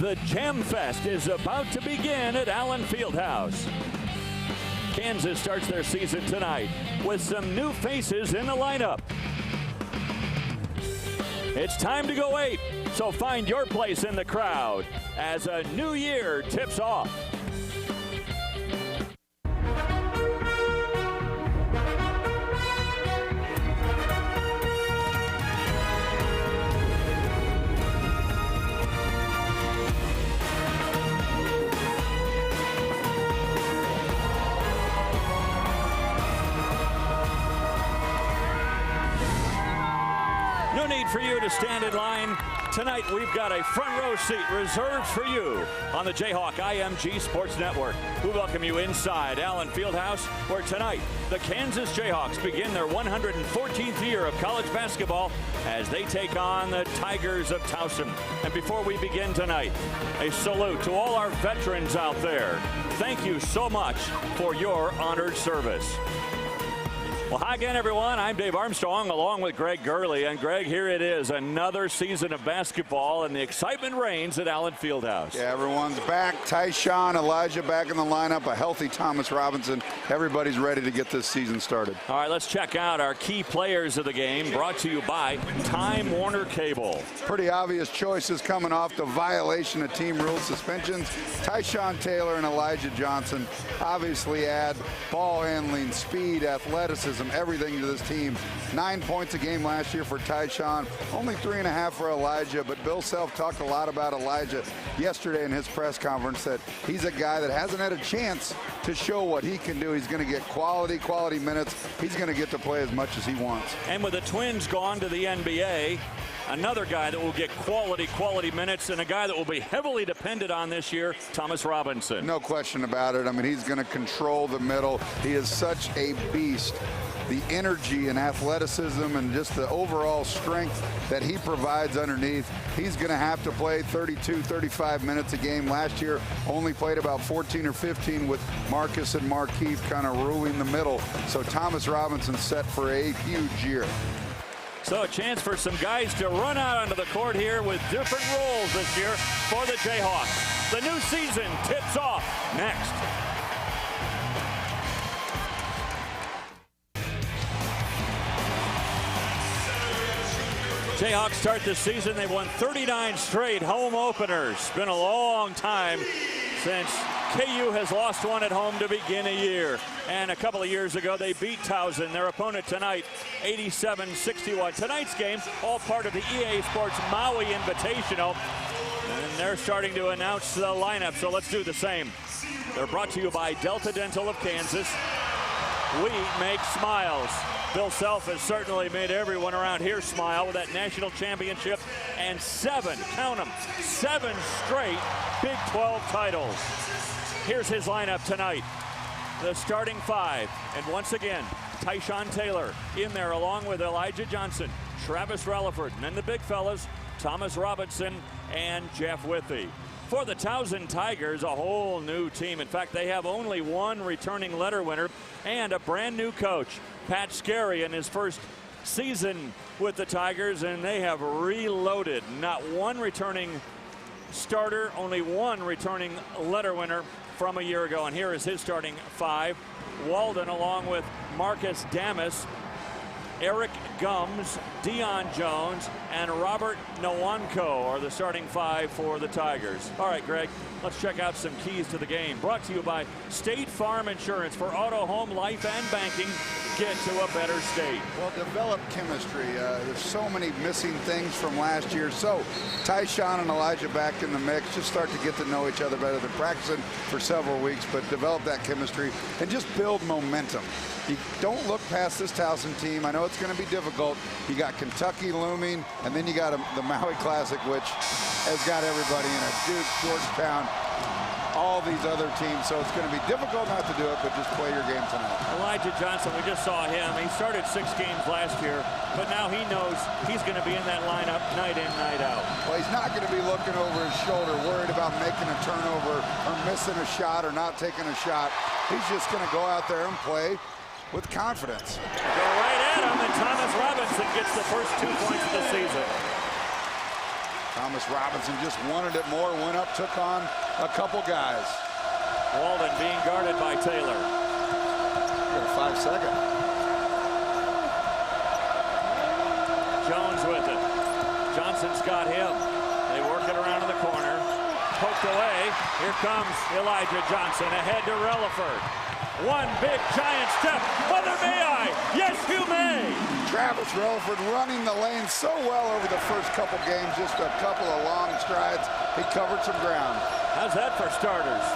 The Jam Fest is about to begin at Allen Fieldhouse. Kansas starts their season tonight with some new faces in the lineup. It's time to go 8, so find your place in the crowd as a new year tips off. No need for you to stand in line. Tonight, we've got a front row seat reserved for you on the Jayhawk IMG Sports Network. We welcome you inside Allen Fieldhouse, where tonight, the Kansas Jayhawks begin their 114th year of college basketball as they take on the Tigers of Towson. And before we begin tonight, a salute to all our veterans out there. Thank you so much for your honored service. Well, hi again, everyone. I'm Dave Armstrong along with Greg Gurley. And Greg, here it is, another season of basketball, and the excitement reigns at Allen Fieldhouse. Yeah, everyone's back. Towson, Elijah back in the lineup, a healthy Thomas Robinson. Everybody's ready to get this season started. All right, let's check out our key players of the game, brought to you by Time Warner Cable. Pretty obvious choices coming off the violation of team rule suspensions. Tyshawn Taylor and Elijah Johnson obviously add ball handling, speed, athleticism, everything to this team. 9 points a game last year for Tyshawn, only 3.5 for Elijah, but Bill Self talked a lot about Elijah yesterday in his press conference, that he's a guy that hasn't had a chance to show what he can do. He's going to get quality minutes. He's going to get to play as much as he wants. And with the Twins gone to the NBA, another guy that will get quality minutes, and a guy that will be heavily depended on this year, Thomas Robinson. No question about it. I mean, he's going to control the middle. He is such a beast. The energy and athleticism and just the overall strength that he provides underneath. He's going to have to play 32, 35 minutes a game. Last year, only played about 14 or 15 with Marcus and Markeith kind of ruling the middle. So Thomas Robinson set for a huge year. So a chance for some guys to run out onto the court here with different roles this year for the Jayhawks. The new season tips off next. Jayhawks start the season. They've won 39 straight home openers. Been a long time since KU has lost one at home to begin a year. And a couple of years ago, they beat Towson, their opponent tonight, 87-61. Tonight's game, all part of the EA Sports Maui Invitational. And they're starting to announce the lineup, so let's do the same. They're brought to you by Delta Dental of Kansas. We make smiles. Bill Self has certainly made everyone around here smile with that national championship and 7, count them, 7 straight Big 12 titles. Here's his lineup tonight. The starting 5, and once again, Tyshawn Taylor in there along with Elijah Johnson, Travis Relaford, and then the big fellas, Thomas Robinson and Jeff Withey. For the Towson Tigers, a whole new team. In fact, they have only one returning letter winner and a brand new coach, Pat Scarry, in his first season with the Tigers, and they have reloaded. Not one returning starter, only one returning letter winner from a year ago. And here is his starting 5. Walden along with Marcus Damas, Eric Gums, Dion Jones, and Robert Nwanko are the starting 5 for the Tigers. All right, Greg, let's check out some keys to the game. Brought to you by State Farm Insurance. For auto, home, life, and banking, get to a better state. Well, develop chemistry. There's so many missing things from last year. So Tyshawn and Elijah back in the mix. Just start to get to know each other better. Than practicing for several weeks, but develop that chemistry and just build momentum. You don't look past this Towson team. I know it's going to be difficult. You got Kentucky looming, and then you got the Maui Classic, which has got everybody in it. Duke, Georgetown, all these other teams. So it's going to be difficult not to do it, but just play your game tonight. Elijah Johnson, we just saw him. He started 6 games last year, but now he knows he's going to be in that lineup night in, night out. Well, he's not going to be looking over his shoulder, worried about making a turnover or missing a shot or not taking a shot. He's just going to go out there and play with confidence. Go right at him, and Thomas Robinson gets the first 2 points of the season. Thomas Robinson just wanted it more, went up, took on a couple guys. Walden being guarded by Taylor. Got a 5-second. Jones with it. Johnson's got him. They work it around in the corner. Poked away. Here comes Elijah Johnson ahead to Relaford. One big giant step. Mother may I? Yes, you may. Travis Relaford running the lane so well over the first couple games. Just a couple of long strides. He covered some ground. How's that for starters?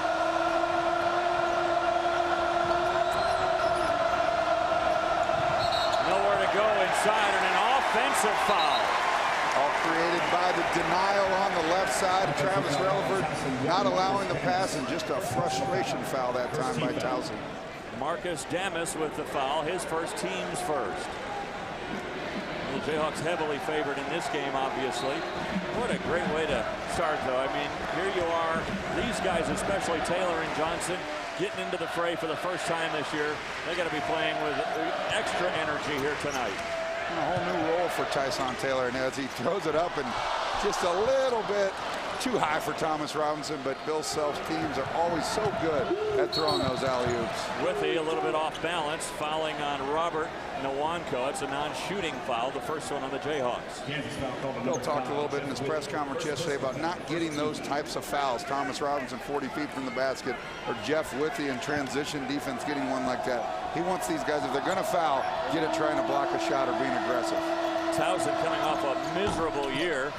Nowhere to go inside and an offensive foul. All created by the denial on the left side. Travis Relaford not allowing the pass, and just a frustration foul that time by Towson. Marcus Damas with the foul, his first, team's first. The Jayhawks heavily favored in this game, obviously. What a great way to start, though. I mean, here you are, these guys, especially Taylor and Johnson, getting into the fray for the first time this year. They got to be playing with extra energy here tonight. A whole new role for Tyson Taylor, and as he throws it up and just a little bit too high for Thomas Robinson, but Bill Self's teams are always so good at throwing those alley-oops. Withy a little bit off balance, fouling on Robert Nwanko. It's a non-shooting foul, the first one on the Jayhawks. Bill talked a little bit in his press conference yesterday about not getting those types of fouls. Thomas Robinson 40 feet from the basket, or Jeff Withy in transition defense getting one like that. He wants these guys, if they're going to foul, get it trying to block a shot or being aggressive. Towson coming off a miserable year.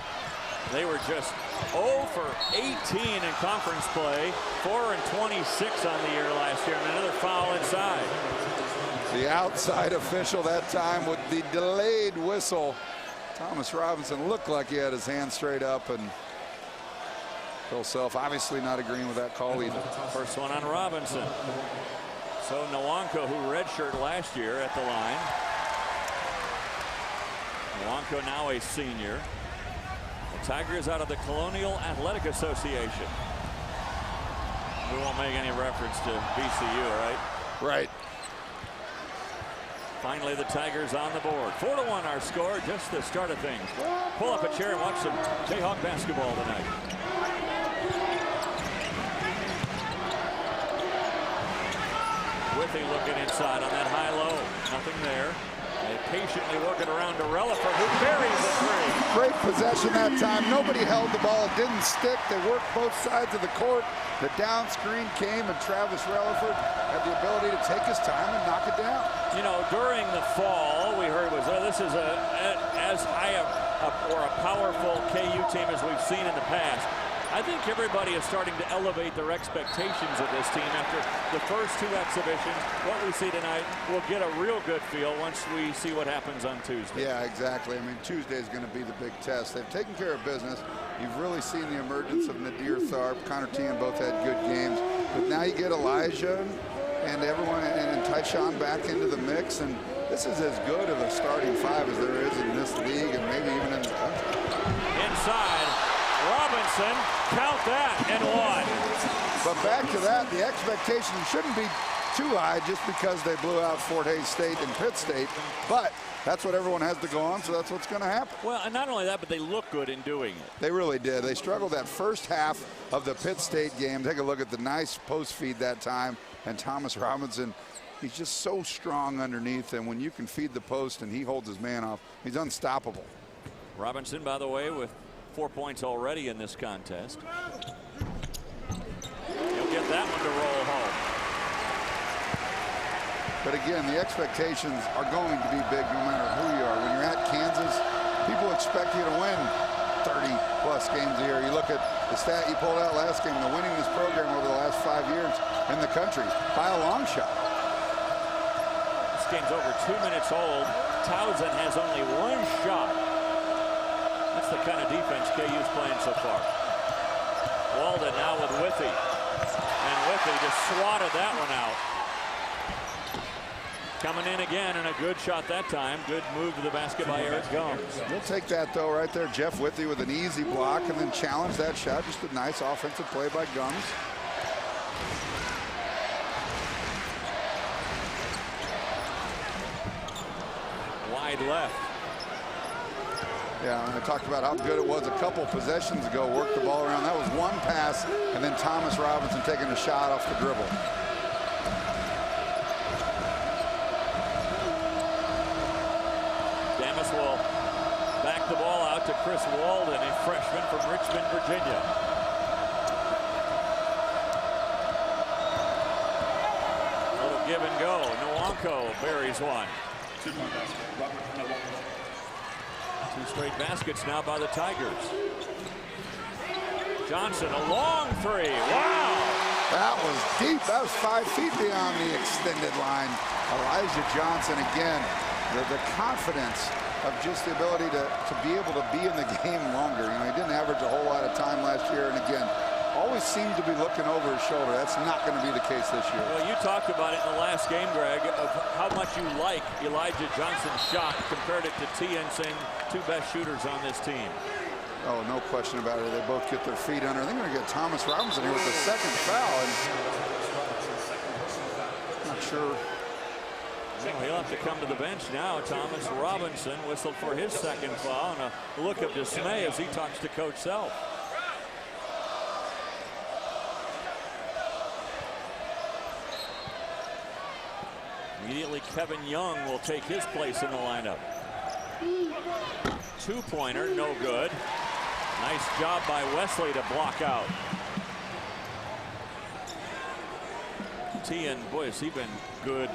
They were just 0 for 18 in conference play, 4 and 26 on the year last year, and another foul inside. The outside official that time with the delayed whistle. Thomas Robinson looked like he had his hand straight up, and Bill Self obviously not agreeing with that call either. First one on Robinson. So Nwanko, who redshirted last year, at the line. Nwanko now a senior. The Tigers out of the Colonial Athletic Association. We won't make any reference to BCU, right? Right. Finally, the Tigers on the board. 4-1 our score, just the start of things. Pull up a chair and watch some Jayhawk basketball tonight. Withy looking inside on that high-low. Nothing there. They patiently working around to Relaford, who buries the three. Great possession that time. Nobody held the ball. It didn't stick. They worked both sides of the court. The down screen came, and Travis Relaford had the ability to take his time and knock it down. You know, during the fall, all we heard was, oh, this is as high or a powerful KU team as we've seen in the past. I think everybody is starting to elevate their expectations of this team after the first two exhibitions. What we see tonight, we'll get a real good feel once we see what happens on Tuesday. Yeah, exactly. I mean, Tuesday is going to be the big test. They've taken care of business. You've really seen the emergence of Nadir Tharp. Connor Tian both had good games. But now you get Elijah and everyone and Tyshawn back into the mix. And this is as good of a starting five as there is in this league and maybe even in the country. Inside. Robinson, count that, and one. But back to that, the expectation shouldn't be too high just because they blew out Fort Hays State and Pitt State. But that's what everyone has to go on, so that's what's going to happen. Well, and not only that, but they look good in doing it. They really did. They struggled that first half of the Pitt State game. Take a look at the nice post feed that time. And Thomas Robinson, he's just so strong underneath. And when you can feed the post and he holds his man off, he's unstoppable. Robinson, by the way, with 4 points already in this contest. He'll get that one to roll home. But again, the expectations are going to be big no matter who you are. When you're at Kansas, people expect you to win 30-plus games a year. You look at the stat you pulled out last game, the winningest program over the last 5 years in the country by a long shot. This game's over 2 minutes old. Towson has only one shot. That's the kind of defense KU's playing so far. Walden now with Withy. And Withy just swatted that one out. Coming in again, and a good shot that time. Good move to the basket by Eric Gomes. We'll take that, though, right there. Jeff Withy with an easy block and then challenge that shot. Just a nice offensive play by Gomes. Wide left. Yeah, I talked about how good it was a couple possessions ago. Worked the ball around. That was one pass, and then Thomas Robinson taking a shot off the dribble. Damas will back the ball out to Chris Walden, a freshman from Richmond, Virginia. A little give and go. Nwankwo buries one. 2 straight baskets now by the Tigers. Johnson, a long 3. Wow! That was deep. That was 5 feet beyond the extended line. Elijah Johnson again. The confidence of just the ability to be able to be in the game longer. You know, he didn't average a whole lot of time last year, and again, always seemed to be looking over his shoulder. That's not going to be the case this year. Well, you talked about it in the last game, Greg, of how much you like Elijah Johnson's shot, compared it to Towson, 2 best shooters on this team. Oh, no question about it. They both get their feet under. They're going to get Thomas Robinson here with the second foul. And not sure. Well, he'll have to come to the bench now. Thomas Robinson whistled for his second foul, and a look of dismay as he talks to Coach Self. Immediately, Kevin Young will take his place in the lineup. 2-pointer, no good. Nice job by Wesley to block out. Tien, boy, has he been good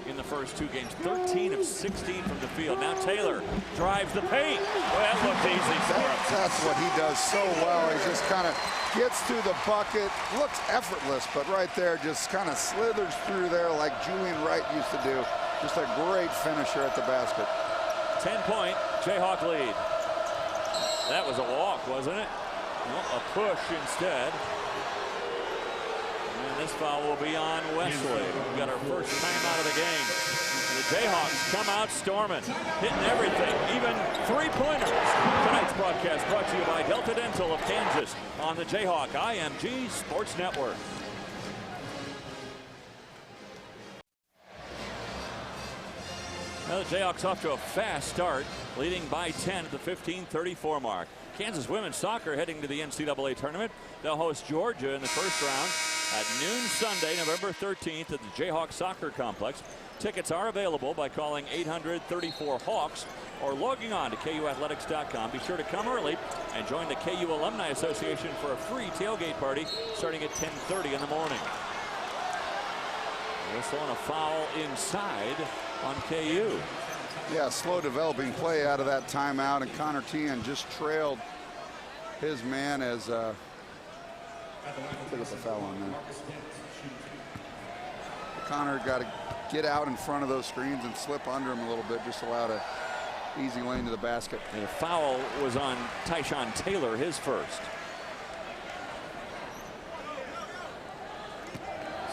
in the first 2 games. 13 of 16 from the field. Now Taylor drives the paint. Well, that looked easy for him. That's what he does so well. He just kind of gets to the bucket. Looks effortless, but right there just kind of slithers through there like Julian Wright used to do. Just a great finisher at the basket. 10-point Jayhawk lead. That was a walk, wasn't it? Well, a push instead. And this foul will be on Wesley. We've got our first timeout of the game. The Jayhawks come out storming, hitting everything, even 3-pointers. Tonight's broadcast brought to you by Delta Dental of Kansas on the Jayhawk IMG Sports Network. Now the Jayhawks off to a fast start, leading by 10 at the 15:34 mark. Kansas women's soccer heading to the NCAA tournament. They'll host Georgia in the first round at noon Sunday, November 13th at the Jayhawk Soccer Complex. Tickets are available by calling 800-34-HAWKS or logging on to KUathletics.com. Be sure to come early and join the KU Alumni Association for a free tailgate party starting at 10:30 in the morning. Whistle and a foul inside on KU. Yeah, slow developing play out of that timeout, and Connor Tien just trailed his man as look at the foul on that. Connor got to get out in front of those screens and slip under him a little bit, just allowed a easy lane to the basket. And the foul was on Tyshawn Taylor, his first.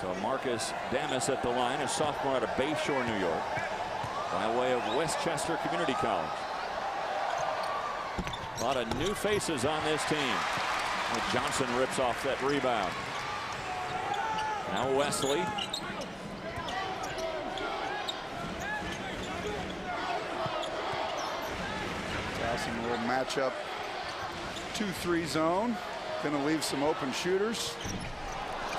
So Marcus Damas at the line, a sophomore out of Bayshore, New York, by way of Westchester Community College. A lot of new faces on this team. Johnson rips off that rebound. Now Wesley. Towson will match up 2-3 zone. Going to leave some open shooters.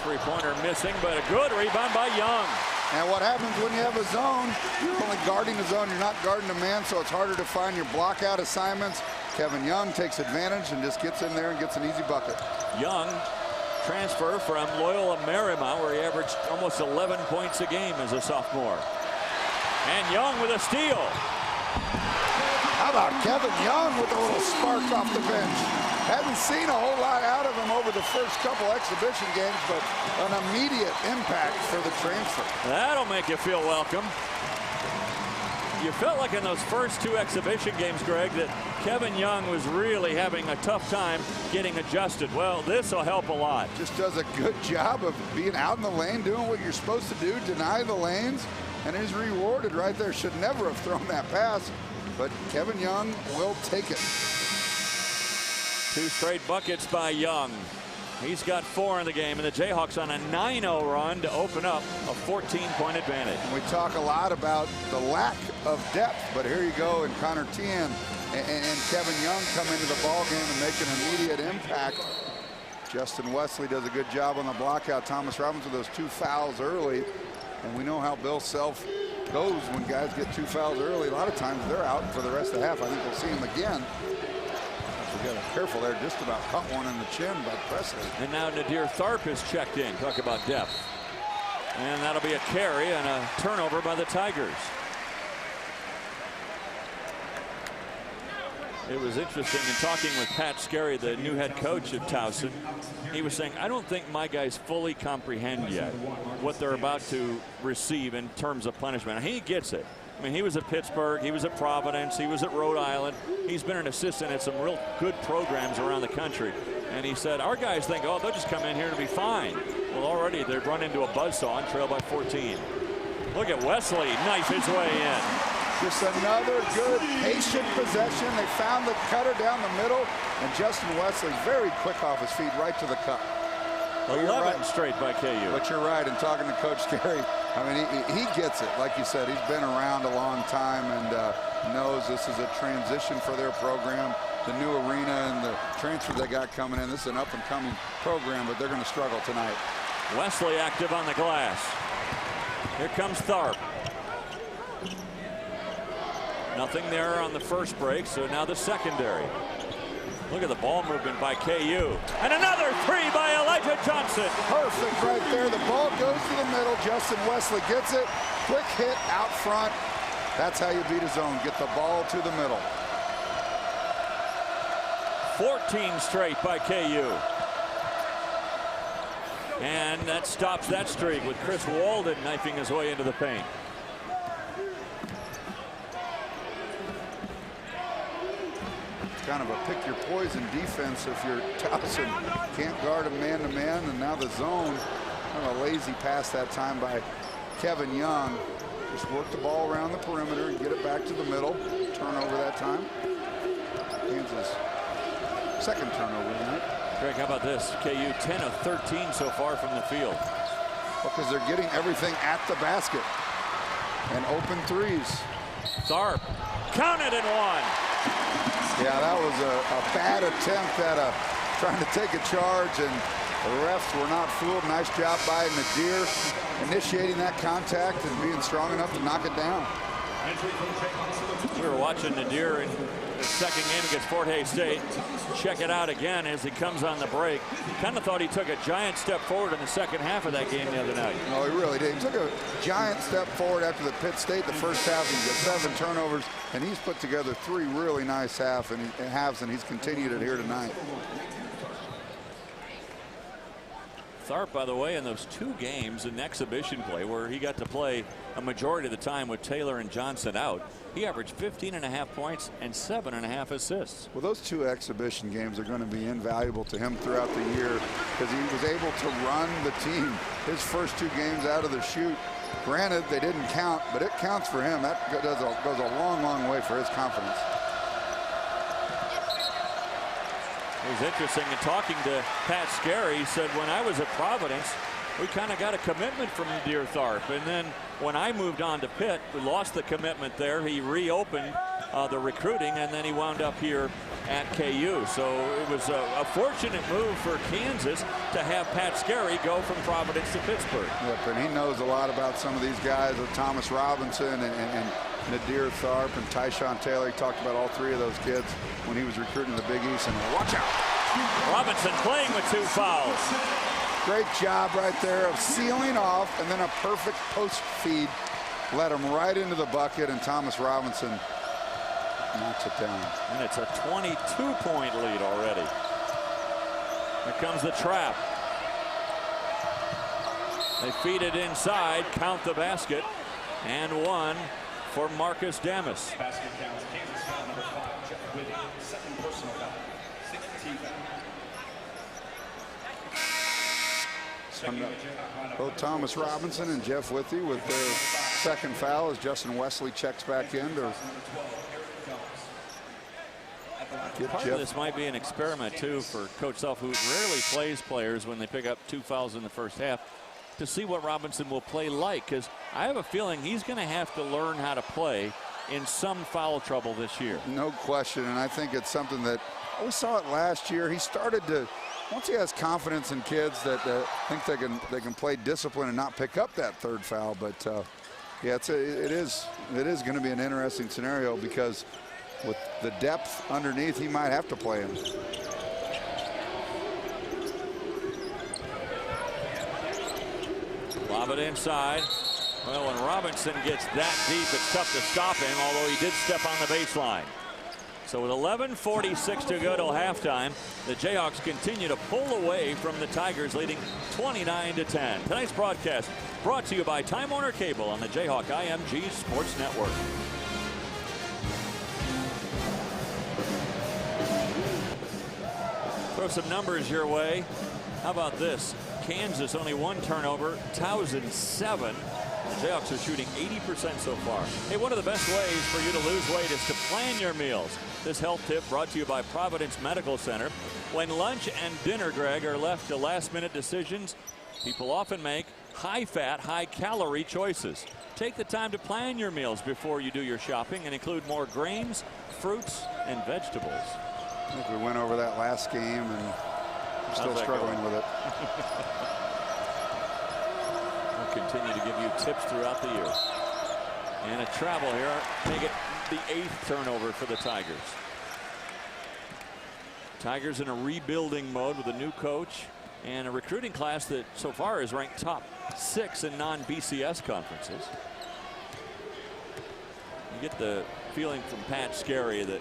3-pointer missing, but a good rebound by Young. And what happens when you have a zone, you're only guarding the zone, you're not guarding a man, so it's harder to find your block out assignments. Kevin Young takes advantage and just gets in there and gets an easy bucket. Young, transfer from Loyola Marymount, where he averaged almost 11 points a game as a sophomore. And Young with a steal. How about Kevin Young with a little spark off the bench? Hadn't seen a whole lot out of him over the first couple exhibition games, but an immediate impact for the transfer. That'll make you feel welcome. You felt like in those first 2 exhibition games, Greg, that Kevin Young was really having a tough time getting adjusted. Well, this will help a lot. Just does a good job of being out in the lane, doing what you're supposed to do, deny the lanes, and is rewarded right there. Should never have thrown that pass, but Kevin Young will take it. 2 straight buckets by Young. He's got 4 in the game, and the Jayhawks on a 9-0 run to open up a 14-point advantage. We talk a lot about the lack of depth, but here you go, and Connor Tien and Kevin Young come into the ball game and make an immediate impact. Justin Wesley does a good job on the block out. Thomas Robinson with those 2 fouls early. And we know how Bill Self goes when guys get 2 fouls early. A lot of times they're out for the rest of the half. I think we'll see him again. We got to be careful there. Just about caught one in the chin by Presley. And now Nadir Tharp is checked in. Talk about depth. And that'll be a carry and a turnover by the Tigers. It was interesting in talking with Pat Scarry, the new head coach of Towson. He was saying, I don't think my guys fully comprehend yet what they're about to receive in terms of punishment. He gets it. I mean, he was at Pittsburgh, he was at Providence, he was at Rhode Island. He's been an assistant at some real good programs around the country. And he said, our guys think, oh, they'll just come in here to be fine. Well, already they've run into a buzzsaw and trail by 14. Look at Wesley knife his way in. Just another good, patient possession. They found the cutter down the middle, and Justin Wesley very quick off his feet right to the cup. 11 right. Straight by KU. But you're right, in talking to Coach Scarry, I mean, he gets it. Like you said, he's been around a long time and knows this is a transition for their program. The new arena and the transfer they got coming in. This is an up-and-coming program, but they're going to struggle tonight. Wesley active on the glass. Here comes Tharp. Nothing there on the first break, so now the secondary. Look at the ball movement by KU. And another 3 by Elijah Johnson. Perfect right there. The ball goes to the middle. Justin Wesley gets it. Quick hit out front. That's how you beat a zone. Get the ball to the middle. 14 straight by KU. And that stops that streak with Chris Walden knifing his way into the paint. Kind of a pick your poison defense if you're Towson. Can't guard him man-to-man, and now the zone. Kind of a lazy pass that time by Kevin Young. Just work the ball around the perimeter and get it back to the middle. Turnover that time. Kansas second turnover tonight. Greg, how about this? KU 10 of 13 so far from the field. Because they're getting everything at the basket. And open threes. Tharp counted and one. Yeah, that was a bad attempt at trying to take a charge, and the refs were not fooled. Nice job by Nadir initiating that contact and being strong enough to knock it down. We were watching Nadir in the second game against Fort Hays State. Check it out again as he comes on the break. Kind of thought he took a giant step forward in the second half of that game the other night. No, he really did. He took a giant step forward after the Pitt State. The first half, he got 7 turnovers, and he's put together 3 really nice halves, and he's continued it here tonight. Tharp, by the way, in those 2 games in exhibition play where he got to play a majority of the time with Taylor and Johnson out, he averaged 15.5 points and 7.5 assists. Well, those 2 exhibition games are going to be invaluable to him throughout the year because he was able to run the team his first 2 games out of the chute. Granted, they didn't count, but it counts for him. That goes a long, long way for his confidence. It was interesting in talking to Pat Scarry. He said, when I was at Providence, we kind of got a commitment from Nadir Tharp. And then when I moved on to Pitt, we lost the commitment there. He reopened the recruiting, and then he wound up here at KU. So it was a fortunate move for Kansas to have Pat Scarry go from Providence to Pittsburgh. Yep, and he knows a lot about some of these guys, with Thomas Robinson and Nadir Tharp and Tyshawn Taylor. He talked about all 3 of those kids when he was recruiting the Big East. And watch out. Robinson playing with 2 fouls. Great job right there of sealing off, and then a perfect post feed. Led him right into the bucket, and Thomas Robinson knocks it down. And it's a 22-point lead already. Here comes the trap. They feed it inside, count the basket, and 1 for Marcus Damas. Basket counts. Kansas foul number 5. Jeff Whitty, 2nd personal foul. 6th team foul. Both Thomas Robinson and Jeff Withey with their 2nd foul as Justin Wesley checks back in to get Part Jeff. of this might be an experiment too for Coach Self, who rarely plays players when they pick up 2 fouls in the first half, to see what Robinson will play like, because I have a feeling he's going to have to learn how to play in some foul trouble this year. No question, and I think it's something that we saw it last year. He started to, once he has confidence in kids that think they can play discipline and not pick up that third foul. But yeah, it is going to be an interesting scenario because with the depth underneath, he might have to play him. Lob it inside. Well, when Robinson gets that deep, it's tough to stop him, although he did step on the baseline. So with 11:46 to go till halftime, the Jayhawks continue to pull away from the Tigers, leading 29-10. Tonight's broadcast brought to you by Time Warner Cable on the Jayhawk IMG Sports Network. Throw some numbers your way. How about this? Kansas only 1 turnover, Towson 7. The Jayhawks are shooting 80% so far. Hey, one of the best ways for you to lose weight is to plan your meals. This health tip brought to you by Providence Medical Center. When lunch and dinner, Greg, are left to last-minute decisions, people often make high-fat, high-calorie choices. Take the time to plan your meals before you do your shopping and include more grains, fruits, and vegetables. I think we went over that last game, and we're still struggling with it. We'll continue to give you tips throughout the year. And a travel here, make it the 8th turnover for the Tigers. Tigers in a rebuilding mode with a new coach and a recruiting class that so far is ranked top 6 in non-BCS conferences. You get the feeling from Pat Scarry that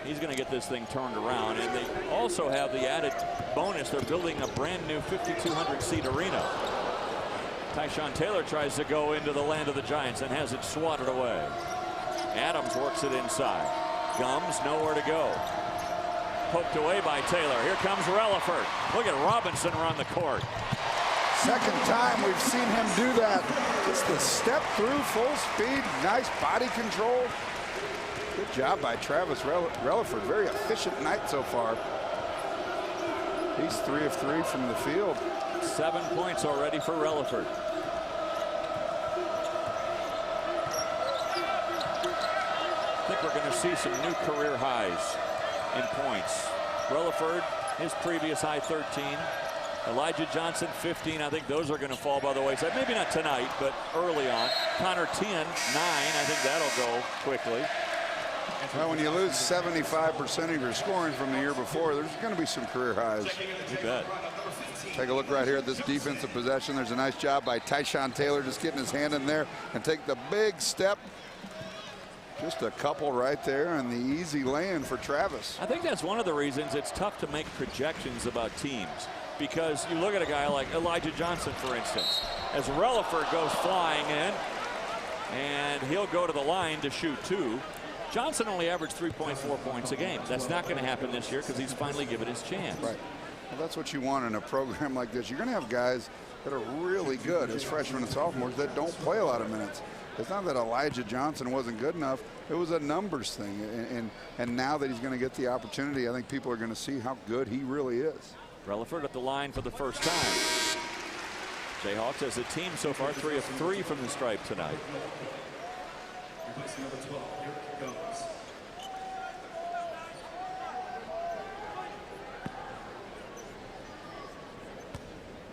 he's going to get this thing turned around, and they also have the added bonus. They're building a brand new 5,200 seat arena. Tyshawn Taylor tries to go into the land of the Giants and has it swatted away. Adams works it inside. Gums nowhere to go. Poked away by Taylor. Here comes Relaford. Look at Robinson run the court. Second time we've seen him do that. Just the step through, full speed, nice body control. Good job by Travis Relaford. Very efficient night so far. He's 3 of 3 from the field. 7 points already for Relaford. I think we're going to see some new career highs in points. Relaford, his previous high 13. Elijah Johnson 15. I think those are going to fall by the wayside. Maybe not tonight, but early on. Connor 10, 9. I think that'll go quickly. Well, when you lose 75% of your scoring from the year before, there's going to be some career highs. You bet. Take a look right here at this defensive possession. There's a nice job by Tyshawn Taylor just getting his hand in there and take the big step. Just a couple right there and the easy lay-in for Travis. I think that's one of the reasons it's tough to make projections about teams, because you look at a guy like Elijah Johnson, for instance, as Relaford goes flying in, and he'll go to the line to shoot 2. Johnson only averaged 3.4 points a game. That's not going to happen this year because he's finally given his chance. Right. Well, that's what you want in a program like this. You're going to have guys that are really good as freshmen and sophomores that don't play a lot of minutes. It's not that Elijah Johnson wasn't good enough. It was a numbers thing. And now that he's going to get the opportunity, I think people are going to see how good he really is. Relaford at the line for the first time. Jayhawks as a team so far 3 of 3 from the stripe tonight. Number 12, here goes.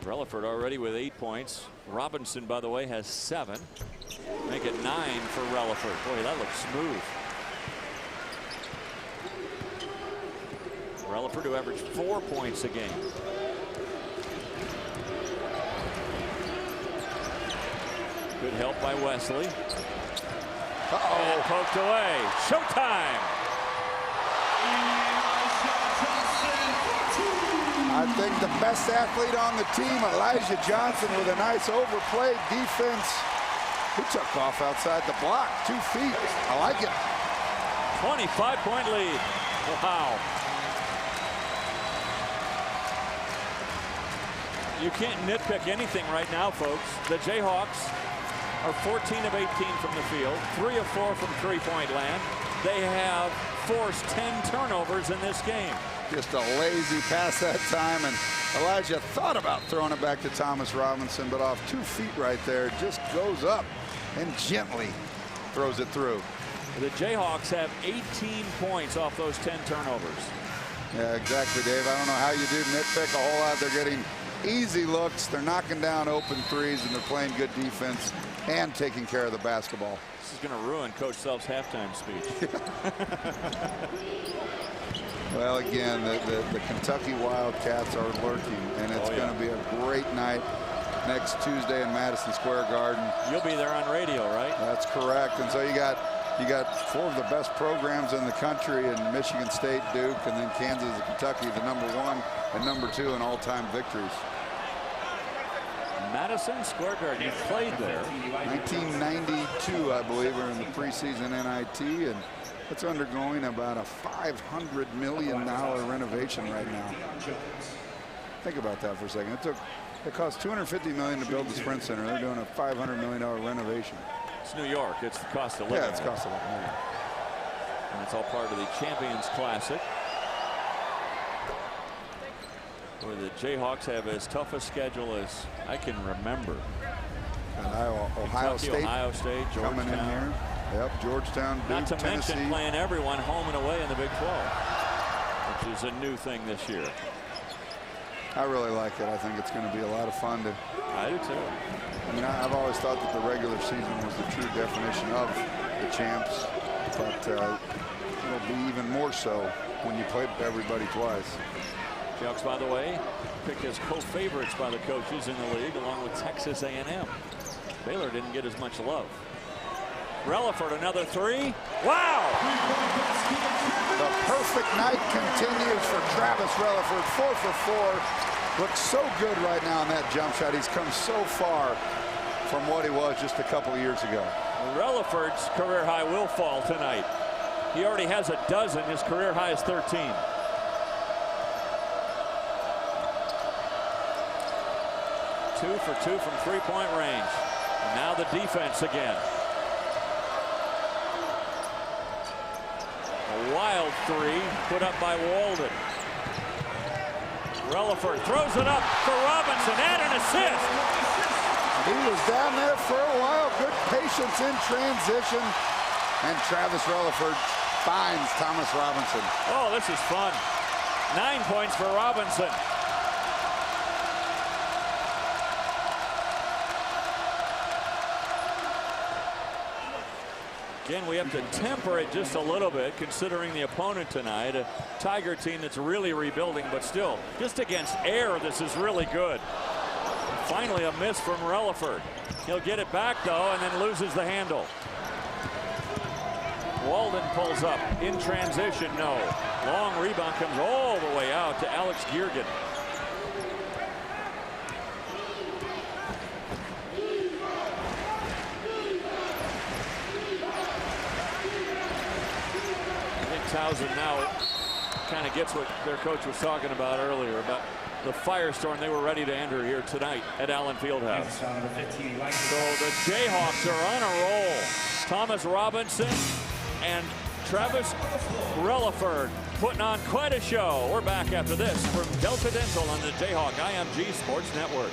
Relaford already with 8 points. Robinson, by the way, has 7. Make it 9 for Relaford. Boy, that looks smooth. Relaford, who averaged 4 points a game. Good help by Wesley. And poked away. Showtime. I think the best athlete on the team, Elijah Johnson, with a nice overplayed defense. He took off outside the block, 2 feet. I like it. 25-point lead. Wow. You can't nitpick anything right now, folks. The Jayhawks are 14 of 18 from the field, 3 of 4 from three-point land. They have forced 10 turnovers in this game. Just a lazy pass that time, and Elijah thought about throwing it back to Thomas Robinson, but off 2 feet right there, just goes up and gently throws it through. The Jayhawks have 18 points off those 10 turnovers. Yeah, exactly, Dave. I don't know how you do nitpick a whole lot. They're getting easy looks. They're knocking down open threes, and they're playing good defense and taking care of the basketball. This is going to ruin Coach Self's halftime speech. Well, again, the Kentucky Wildcats are lurking, and it's going to be a great night next Tuesday in Madison Square Garden. You'll be there on radio, right? That's correct. And so you got four of the best programs in the country in Michigan State, Duke, and then Kansas and Kentucky, the #1 and #2 in all-time victories. Madison Square Garden, you played there. 1992, I believe, are in the preseason NIT, and it's undergoing about a $500 million renovation right now. Think about that for a second. It cost $250 million to build the Sprint Center. They're doing a $500 million renovation. It's New York. It's the cost of living. Yeah, it's cost of living. And it's all part of the Champions Classic, where the Jayhawks have as tough a schedule as I can remember. And Ohio State, Georgetown. Coming in here. Yep, Georgetown, Duke, Not to Tennessee. mention playing everyone home and away in the Big 12, which is a new thing this year. I really like it. I think it's going to be a lot of fun to. I do too. I mean, I've always thought that the regular season was the true definition of the champs, but it'll be even more so when you play everybody twice. Jayhawks, by the way, picked as co-favorites by the coaches in the league, along with Texas A&M. Baylor didn't get as much love. Relaford, another three. Wow! The perfect night continues for Travis Relaford. 4 for 4. Looks so good right now on that jump shot. He's come so far from what he was just a couple of years ago. Relaford's career high will fall tonight. He already has a dozen. His career high is 13. Two for 2 from three-point range. And now the defense again. A wild three put up by Walden. Relaford throws it up for Robinson and an assist. He was down there for a while. Good patience in transition. And Travis Relaford finds Thomas Robinson. Oh, this is fun. 9 points for Robinson. Again, we have to temper it just a little bit, considering the opponent tonight, a Tiger team that's really rebuilding, but still, just against air, this is really good. Finally, a miss from Relaford. He'll get it back, though, and then loses the handle. Walden pulls up in transition, no. Long rebound comes all the way out to Alex Giergen. Towson now kind of gets what their coach was talking about earlier, about the firestorm they were ready to enter here tonight at Allen Fieldhouse. So the Jayhawks are on a roll. Thomas Robinson and Travis Relaford putting on quite a show. We're back after this from Delta Dental on the Jayhawk IMG Sports Network.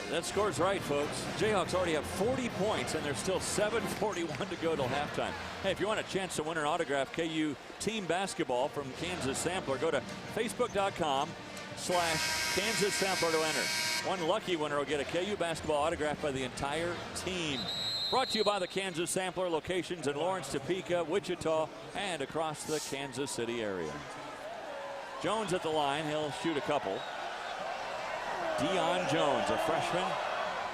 That score's right, folks. Jayhawks already have 40 points, and there's still 7:41 to go till halftime. Hey, if you want a chance to win an autographed KU team basketball from Kansas Sampler, go to Facebook.com/Kansas Sampler to enter. One lucky winner will get a KU basketball autographed by the entire team. Brought to you by the Kansas Sampler, locations in Lawrence, Topeka, Wichita, and across the Kansas City area. Jones at the line. He'll shoot a couple. Deion Jones, a freshman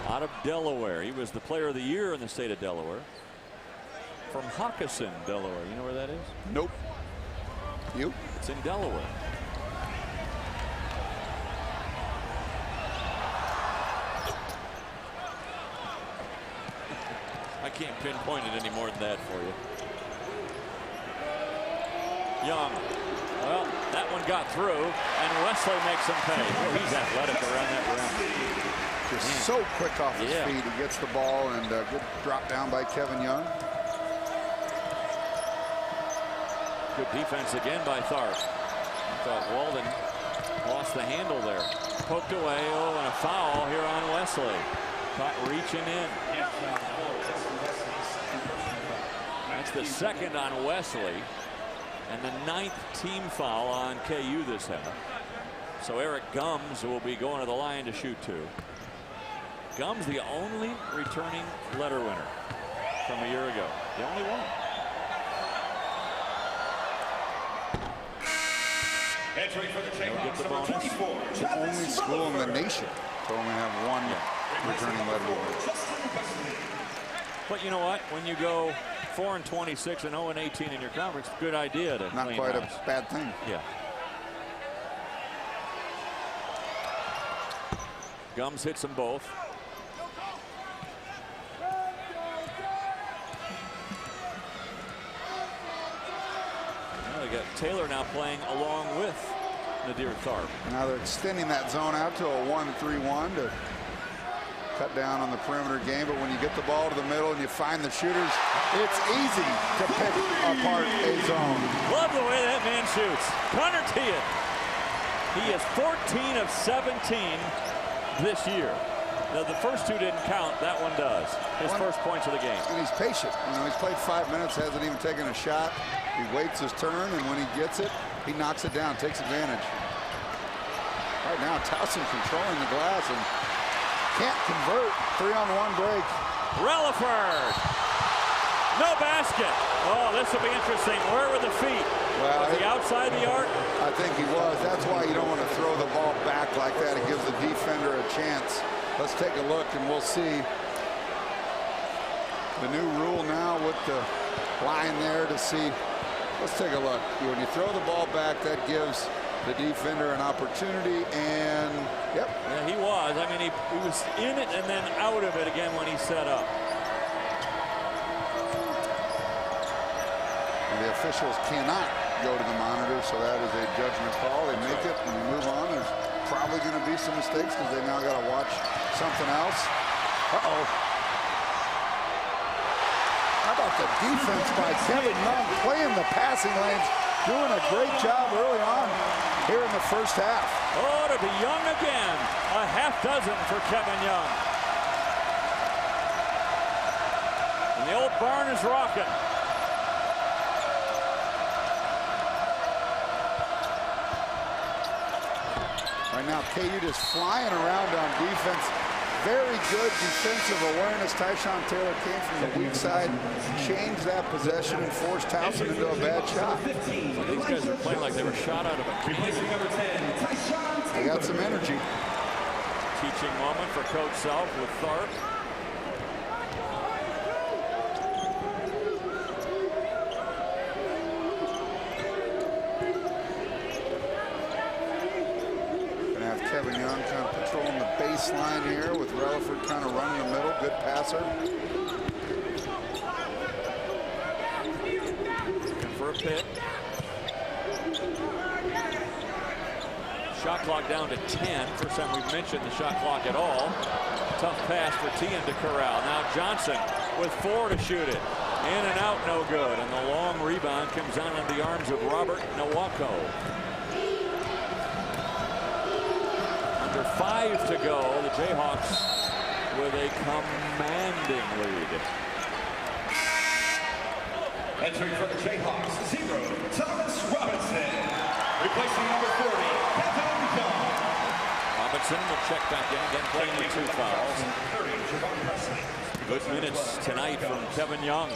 out of Delaware. He was the player of the year in the state of Delaware. From Hockessin, Delaware. You know where that is? Nope. You? It's in Delaware. I can't pinpoint it any more than that for you. Young. Well, that one got through, and Wesley makes him pay. Well, he's athletic around that rim. Just so quick off his feet. He gets the ball, and good drop down by Kevin Young. Good defense again by Tharp. I thought Walden lost the handle there. Poked away. Oh, and a foul here on Wesley. Caught reaching in. That's the second on Wesley and the 9th team foul on KU this half. So Eric Gums will be going to the line to shoot 2. Gums, the only returning letter winner from a year ago. The only one. Entering for the Jayhawks, the number 24. The only school in the nation to only have one returning letter winner. But you know what? When you go 4-26 and 0-18 in your conference, good idea to Not clean quite house. a bad thing. Yeah. Gums hits them both. Well, they got Taylor now playing along with Nadir Tharp. Now they're extending that zone out to a 1-3-1 to cut down on the perimeter game. But when you get the ball to the middle and you find the shooters, it's easy to pick apart a zone. Love the way that man shoots. Connor Tiet. He is 14 of 17 this year. Now, the first 2 didn't count. That one does. His first points of the game. And he's patient. You know, he's played 5 minutes, hasn't even taken a shot. He waits his turn, and when he gets it, he knocks it down, takes advantage. Right now, Towson controlling the glass and can't convert. 3-on-1 break. Relaford. No basket. Oh, this will be interesting. Where were the feet? Well, was he outside the arc? I think he was. That's why you don't want to throw the ball back like that. It gives the defender a chance. Let's take a look, and we'll see the new rule now with the line there to see. Let's take a look. When you throw the ball back, that gives the defender an opportunity, and yep. Yeah, he was. I mean, he was in it and then out of it again when he set up. And the officials cannot go to the monitor, so that is a judgment call. They make it and we move on. There's probably going to be some mistakes because they now got to watch something else. Uh-oh. How about the defense by Kevin Young playing the passing lanes, doing a great job early on here in the first half. Oh, to be Young again. A half dozen for Kevin Young. And the old barn is rocking. Right now, KU just flying around on defense. Very good defensive awareness. Tyshawn Taylor came from the weak side, changed that possession, and forced Towson into a bad shot. Well, these guys are playing like they were shot out of a cannon. They got some energy. Teaching moment for Coach Self with Tharp. Kevin Young kind of patrolling the baseline here with Relaford kind of running the middle. Good passer. Looking for a pick. Shot clock down to 10. First time we've mentioned the shot clock at all. Tough pass for Tien to corral. Now Johnson with 4 to shoot it. In and out, no good. And the long rebound comes down into the arms of Robert Nwako. 5 to go. The Jayhawks with a commanding lead. Entering for the Jayhawks, 0, Thomas Robinson. Replacing number 40, Kevin Young. Robinson will check back in again, playing with 2 fouls. Good minutes tonight from Kevin Young.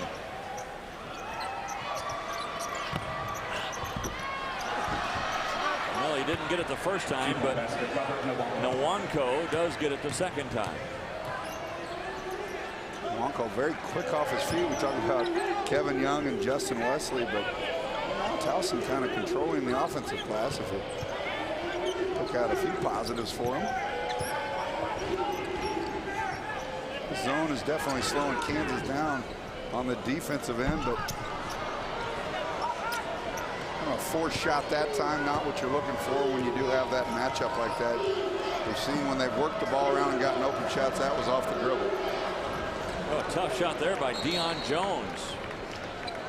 Well, he didn't get it the first time, but Nwako does get it the second time. Nwako very quick off his feet. We talked about Kevin Young and Justin Wesley, but Towson kind of controlling the offensive glass if it took out a few positives for him. The zone is definitely slowing Kansas down on the defensive end, but a forced shot that time, not what you're looking for when you do have that matchup like that. We've seen when they've worked the ball around and gotten open shots, that was off the dribble. Oh, tough shot there by Deion Jones.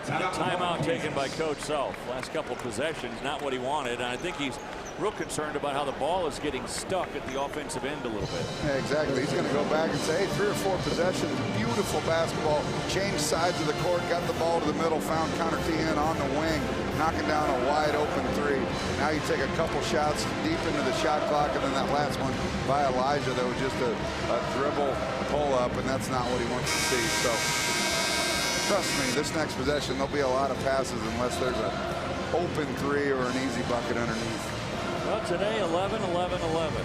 A timeout taken by Coach Self. Last couple possessions, not what he wanted. And I think he's real concerned about how the ball is getting stuck at the offensive end a little bit. Yeah, exactly. He's going to go back and say, hey, 3 or 4 possessions, beautiful basketball, changed sides of the court, got the ball to the middle, found Connor Teahan on the wing, knocking down a wide open 3. Now you take a couple shots deep into the shot clock, and then that last one by Elijah that was just a dribble pull up, and that's not what he wants to see. So trust me, this next possession, there'll be a lot of passes unless there's an open 3 or an easy bucket underneath. Well, today 11, 11, 11.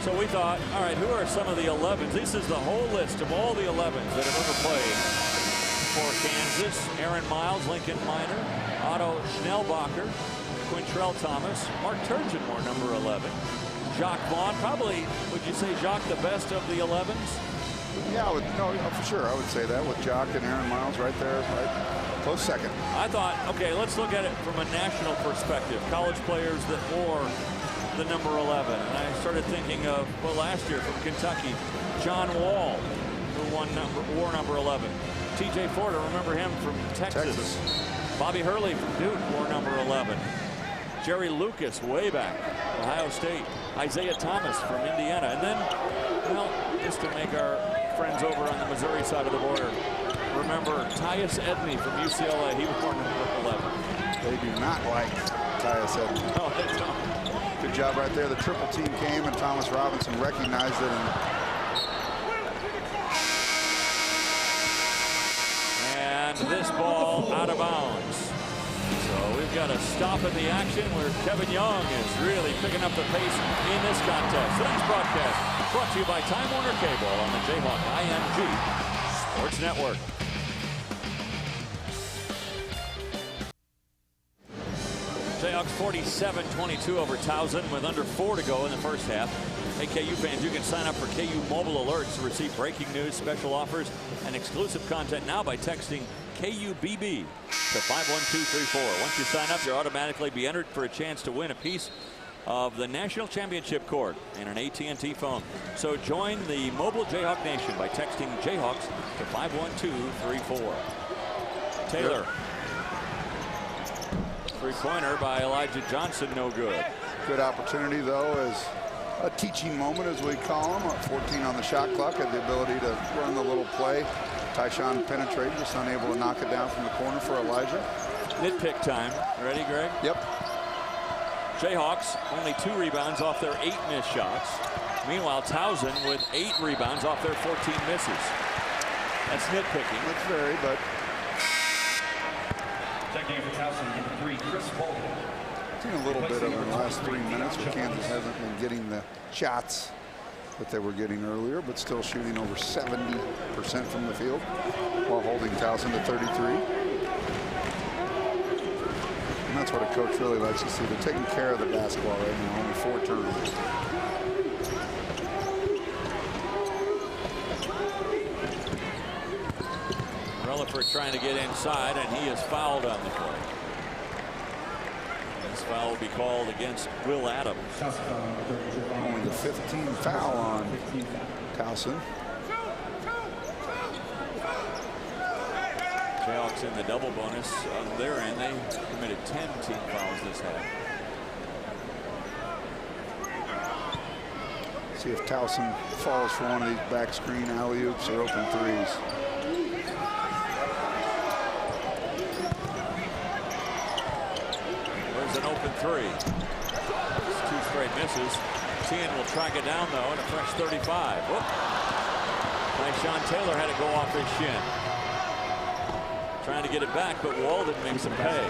So we thought, all right, who are some of the 11s? This is the whole list of all the 11s that have ever played for Kansas. Aaron Miles, Lincoln Minor, Otto Schnellbacher, Quintrell Thomas, Mark Turgeon wore number 11. Jacques Vaughn, probably, would you say Jacques the best of the 11s? Yeah, for sure. I would say that with Jacques and Aaron Miles right there, right close second. I thought, okay, let's look at it from a national perspective. College players that wore the number 11. And I started thinking of, well, last year from Kentucky, John Wall, who wore number 11. TJ Ford, I remember him from Texas. Bobby Hurley from Duke wore number 11. Jerry Lucas, way back, Ohio State. Isaiah Thomas from Indiana. And then, well, just to make our friends over on the Missouri side of the border remember Tyus Edney from UCLA. He wore number 11. They do not like Tyus Edney. No, they don't. Good job right there. The triple team came and Thomas Robinson recognized it. And this ball out of bounds. So we've got a stop in the action where Kevin Young is really picking up the pace in this contest. Today's broadcast brought to you by Time Warner Cable on the Jayhawk IMG Sports Network. Jayhawks 47-22 over Towson with under 4 to go in the first half. Hey, KU fans, you can sign up for KU mobile alerts to receive breaking news, special offers, and exclusive content now by texting KUBB to 51234. Once you sign up, you'll automatically be entered for a chance to win a piece of the national championship cord and an AT&T phone. So join the mobile Jayhawk Nation by texting Jayhawks to 51234. Taylor. Three-pointer by Elijah Johnson, no good. Good opportunity, though, as a teaching moment, as we call them. 14 on the shot clock, had the ability to run the little play. Tyshawn penetrated, just unable to knock it down from the corner for Elijah. Nitpick time. Ready, Greg? Yep. Jayhawks only 2 rebounds off their 8 missed shots. Meanwhile, Towson with 8 rebounds off their 14 misses. That's nitpicking. It's very, but Checking for Towson, number 3, Chris Bolden. seen a little bit of it in the last 3 minutes where Kansas hasn't been getting the shots that they were getting earlier, but still shooting over 70% from the field while holding Towson to 33. And that's what a coach really likes to see. They're taking care of the basketball right now, only 4 turnovers. Relaford trying to get inside, and he is fouled on the play. This foul will be called against Will Adams. Only the 15th foul on Towson. Jayhawks in the double bonus on their end. They committed 10 team fouls this half. See if Towson falls for one of these back screen alley-oops or open threes. There's an open 3. It's 2 straight misses. Teahan will track it down, though, and a fresh 35. Whoop. Tyshawn Taylor had to go off his shin. Trying to get it back, but Walden makes him pay.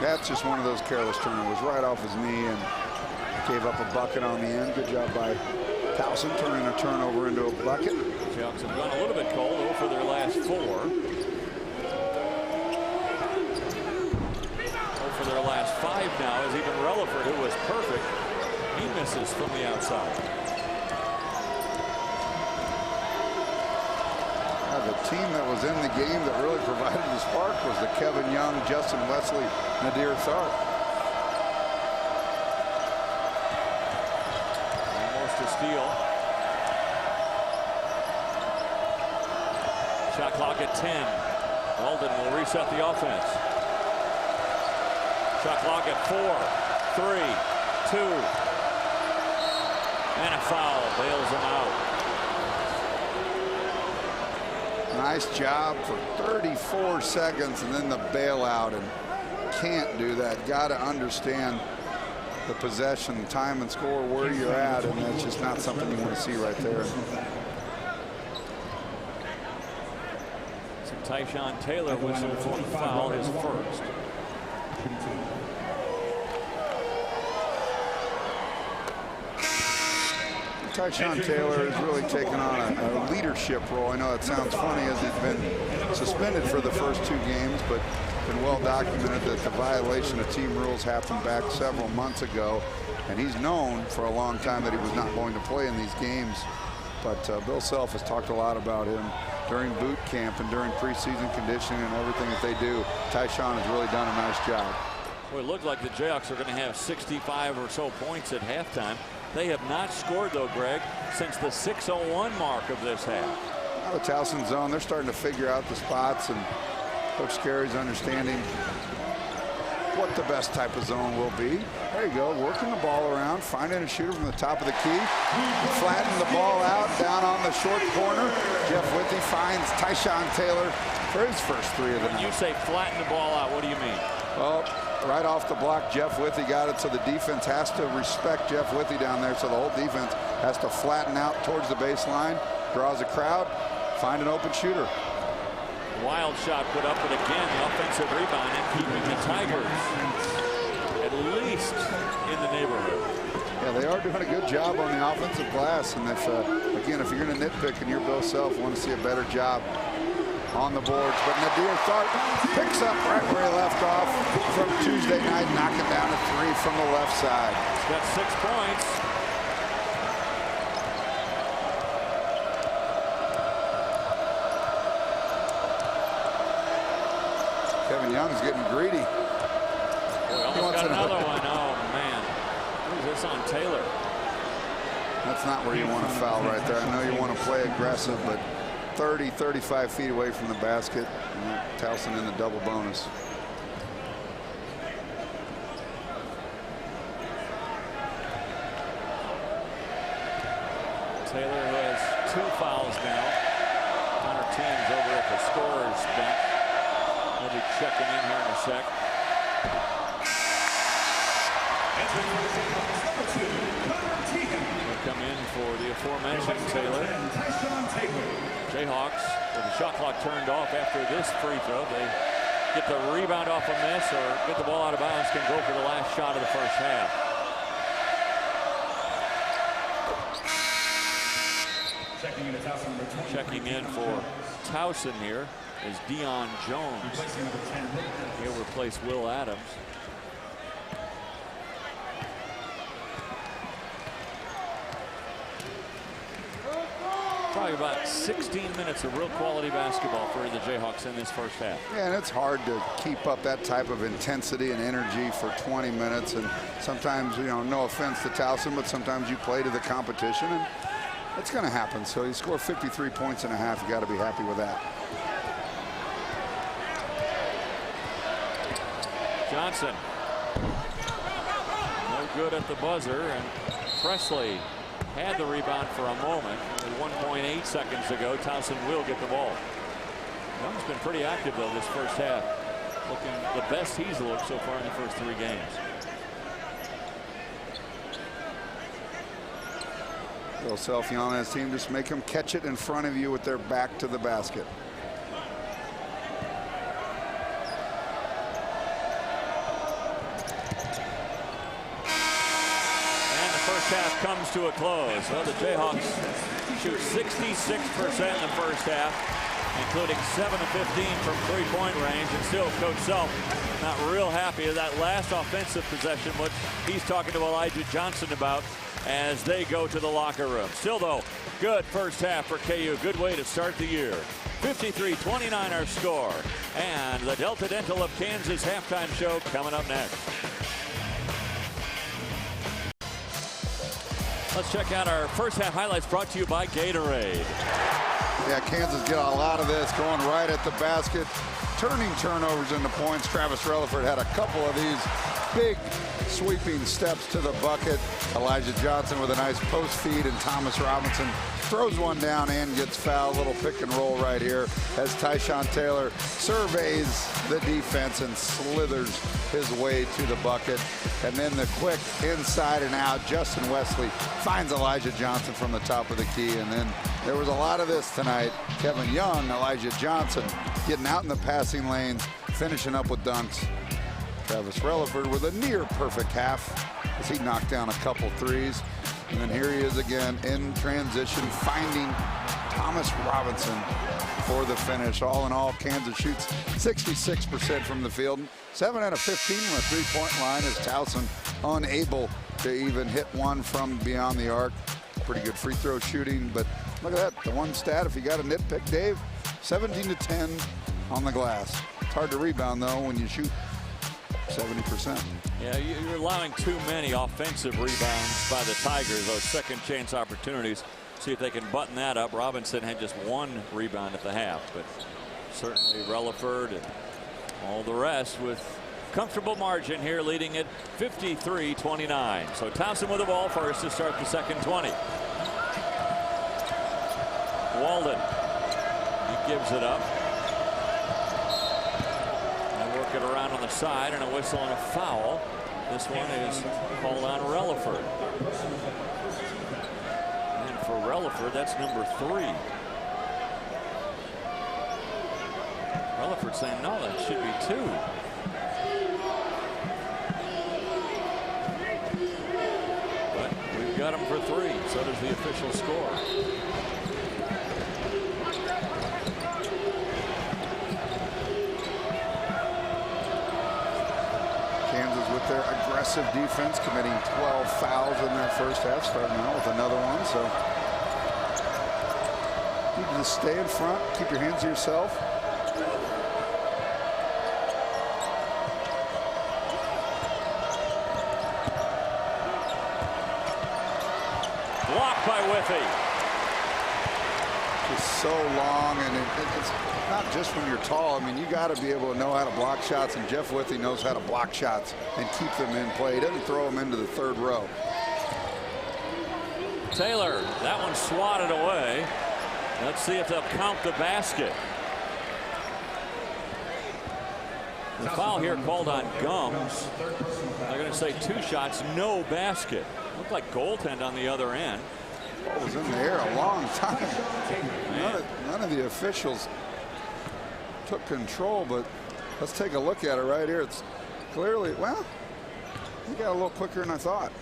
That's just one of those careless turnovers, right off his knee, and gave up a bucket on the end. Good job by Towson, turning a turnover into a bucket. Jayhawks have gone a little bit cold, 0 for their last 4. 0 for their last 5 now, as even Relaford, who was perfect, he misses from the outside. The team that was in the game that really provided the spark was the Kevin Young, Justin Wesley, Nadir Tharp. Almost a steal. Shot clock at 10. Walden will reset the offense. Shot clock at 4, 3, 2, and a foul bails him out. Nice job for 34 seconds and then the bailout, and can't do that. Got to understand the possession, time, and score where you're at, and that's just not something you want to see right there. So Tyshawn Taylor whistled for the foul, his first. Tyshawn Taylor has really taken on a leadership role. I know it sounds funny as he's been suspended for the first 2 games, but been well documented that the violation of team rules happened back several months ago, and he's known for a long time that he was not going to play in these games. But Bill Self has talked a lot about him during boot camp and during preseason conditioning and everything that they do. Tyshawn has really done a nice job. Well, it looked like the Jayhawks are going to have 65 or so points at halftime. They have not scored, though, Greg, since the 6:01 mark of this half. Now the Towson zone, they're starting to figure out the spots, and Coach Scary's understanding what the best type of zone will be. There you go, working the ball around, finding a shooter from the top of the key, flatten the ball out down on the short corner. Jeff Withy finds Tyshawn Taylor for his first 3 of the night. When you say flatten the ball out, what do you mean? Well, right off the block, Jeff Withy got it, so the defense has to respect Jeff Withy down there, so the whole defense has to flatten out towards the baseline, draws a crowd, find an open shooter. Wild shot put up, but again, the offensive rebound and keeping the Tigers at least in the neighborhood. Yeah, they are doing a good job on the offensive glass, and if again, if you're going to nitpick and you're Bill Self, want to see a better job on the boards. But Nadir Tharp picks up right where he left off from Tuesday night, knocking down a 3 from the left side. He's got 6 points. Kevin Young's getting greedy. Boy, almost got another one. Oh, man. Who's this on Taylor? That's not where you want to foul right there. I know you want to play aggressive, but 30, 35 feet away from the basket. Towson in the double bonus. Taylor has 2 fouls now. Connor Tim's over at the scorer's bench. He'll be checking in here in a sec. He'll come in for the aforementioned Taylor. Jayhawks, with the shot clock turned off after this free throw, they get the rebound off a miss or get the ball out of bounds, can go for the last shot of the first half. Checking in for Towson here is Deion Jones. He'll replace Will Adams. Probably about 16 minutes of real quality basketball for the Jayhawks in this first half. Yeah, and it's hard to keep up that type of intensity and energy for 20 minutes. And sometimes, you know, no offense to Towson, but sometimes you play to the competition, and it's going to happen. So you score 53 points in a half. You got to be happy with that. Johnson. No good at the buzzer, and Presley had the rebound for a moment. 1.8 seconds ago, Towson will get the ball. Young's been pretty active, though, this first half. Looking the best he's looked so far in the first 3 games. Bill Self yelling at his team, just make them catch it in front of you with their back to the basket. Half comes to a close. Well, the Jayhawks shoot 66% in the first half, including 7 of 15 from 3-point range, and still Coach Self not real happy with that last offensive possession, which he's talking to Elijah Johnson about as they go to the locker room. Still, though, good first half for KU. Good way to start the year. 53-29 our score, and the Delta Dental of Kansas halftime show coming up next. Let's check out our first half highlights brought to you by Gatorade. Yeah, Kansas get a lot of this going right at the basket. turning turnovers into points. Travis Relaford had a couple of these big sweeping steps to the bucket. Elijah Johnson with a nice post feed, and Thomas Robinson throws one down and gets fouled. Little pick and roll right here as Tyshawn Taylor surveys the defense and slithers his way to the bucket. And then the quick inside and out. Justin Wesley finds Elijah Johnson from the top of the key. And then there was a lot of this tonight. Kevin Young, Elijah Johnson getting out in the passing lanes, finishing up with dunks. Travis Relaford with a near perfect half as he knocked down a couple threes. And then here he is again in transition, finding Thomas Robinson for the finish. All in all, Kansas shoots 66% from the field. 7 out of 15 from a three-point line as Towson unable to even hit one from beyond the arc. Pretty good free throw shooting, but look at that. The one stat, if you got a nitpick, Dave, 17 to 10 on the glass. It's hard to rebound, though, when you shoot 70%. Yeah, you're allowing too many offensive rebounds by the Tigers, those second chance opportunities. See if they can button that up. Robinson had just one rebound at the half, but certainly Relaford and all the rest with comfortable margin here, leading it 53-29. So Towson with the ball first to start the second 20. Walden, he gives it up. It around on the side, and a whistle and a foul. This one is called on Relaford. And for Relaford, that's number 3. Relaford saying, no, that should be 2. But we've got him for 3. So does the official score. With their aggressive defense, committing 12 fouls in their first half, starting out with another one. So you can just stay in front, keep your hands to yourself. Blocked by Withy. Just so long, and it's not just when you're tall. I mean, you got to be able to know how to block shots, and Jeff Withy knows how to block shots and keep them in play. He doesn't throw them into the third row. Taylor, that one swatted away. Let's see if they'll count the basket. The foul here called on Gums. They're going to say 2 shots, no basket. Looked like goaltend on the other end. Ball was in the air a long time. None of the officials took control, but let's take a look at it right here. It's clearly, well, he got a little quicker than I thought.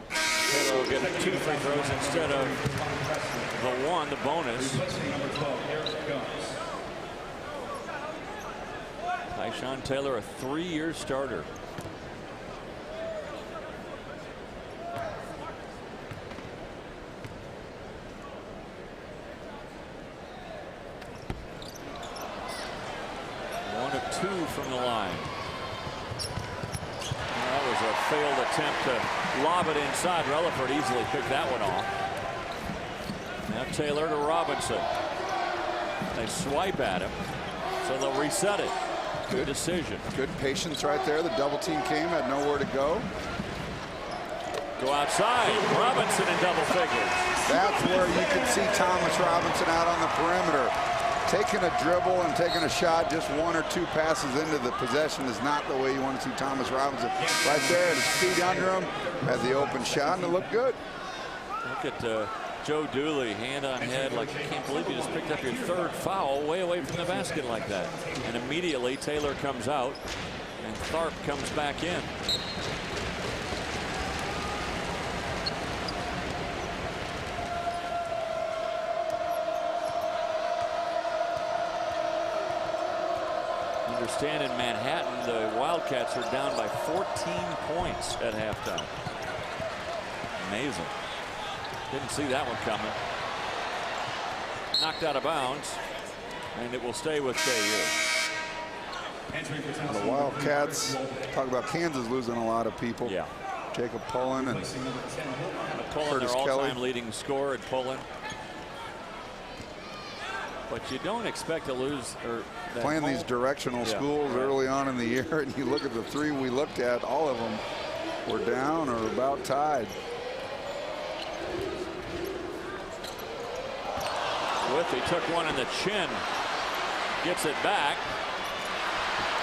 Taylor will get 2 free throws instead of the 1, the bonus. Tyshawn Taylor, a 3-year starter. From the line. That was a failed attempt to lob it inside. Relaford easily picked that one off. Now Taylor to Robinson. They swipe at him, so they'll reset it. Good decision. Good patience right there. The double team came, had nowhere to go. Go outside. Robinson in double figures. That's where you can see Thomas Robinson out on the perimeter. Taking a dribble and taking a shot, just 1 or 2 passes into the possession is not the way you want to see Thomas Robinson. Right there, his feet under him, had the open shot, and it looked good. Look at Joe Dooley, hand on head, like, I can't believe you just picked up your 3rd foul way away from the basket like that. And immediately Taylor comes out, and Tharp comes back in. Understand in Manhattan, the Wildcats are down by 14 points at halftime. Amazing. Didn't see that one coming. Knocked out of bounds, and it will stay with KU. The Wildcats, talk about Kansas losing a lot of people. Yeah. Jacob Pullen and Pullen, their all-time leading scorer at Pullen. But you don't expect to lose. Or playing these directional schools early on in the year, and you look at the three we looked at, all of them were down or about tied. Withey took one in the chin, gets it back,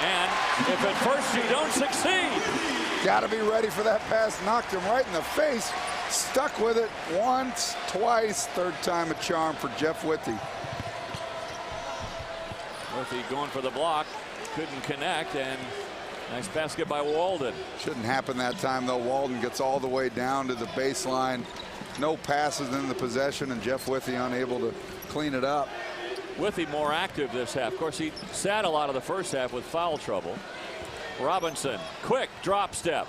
and if at first you don't succeed, got to be ready for that pass. Knocked him right in the face. Stuck with it once, twice, third time a charm for Jeff Withey. Withey going for the block, couldn't connect, and nice basket by Walden. Shouldn't happen that time though. Walden gets all the way down to the baseline. No passes in the possession, and Jeff Withey unable to clean it up. Withey more active this half. Of course, he sat a lot of the first half with foul trouble. Robinson, quick drop step.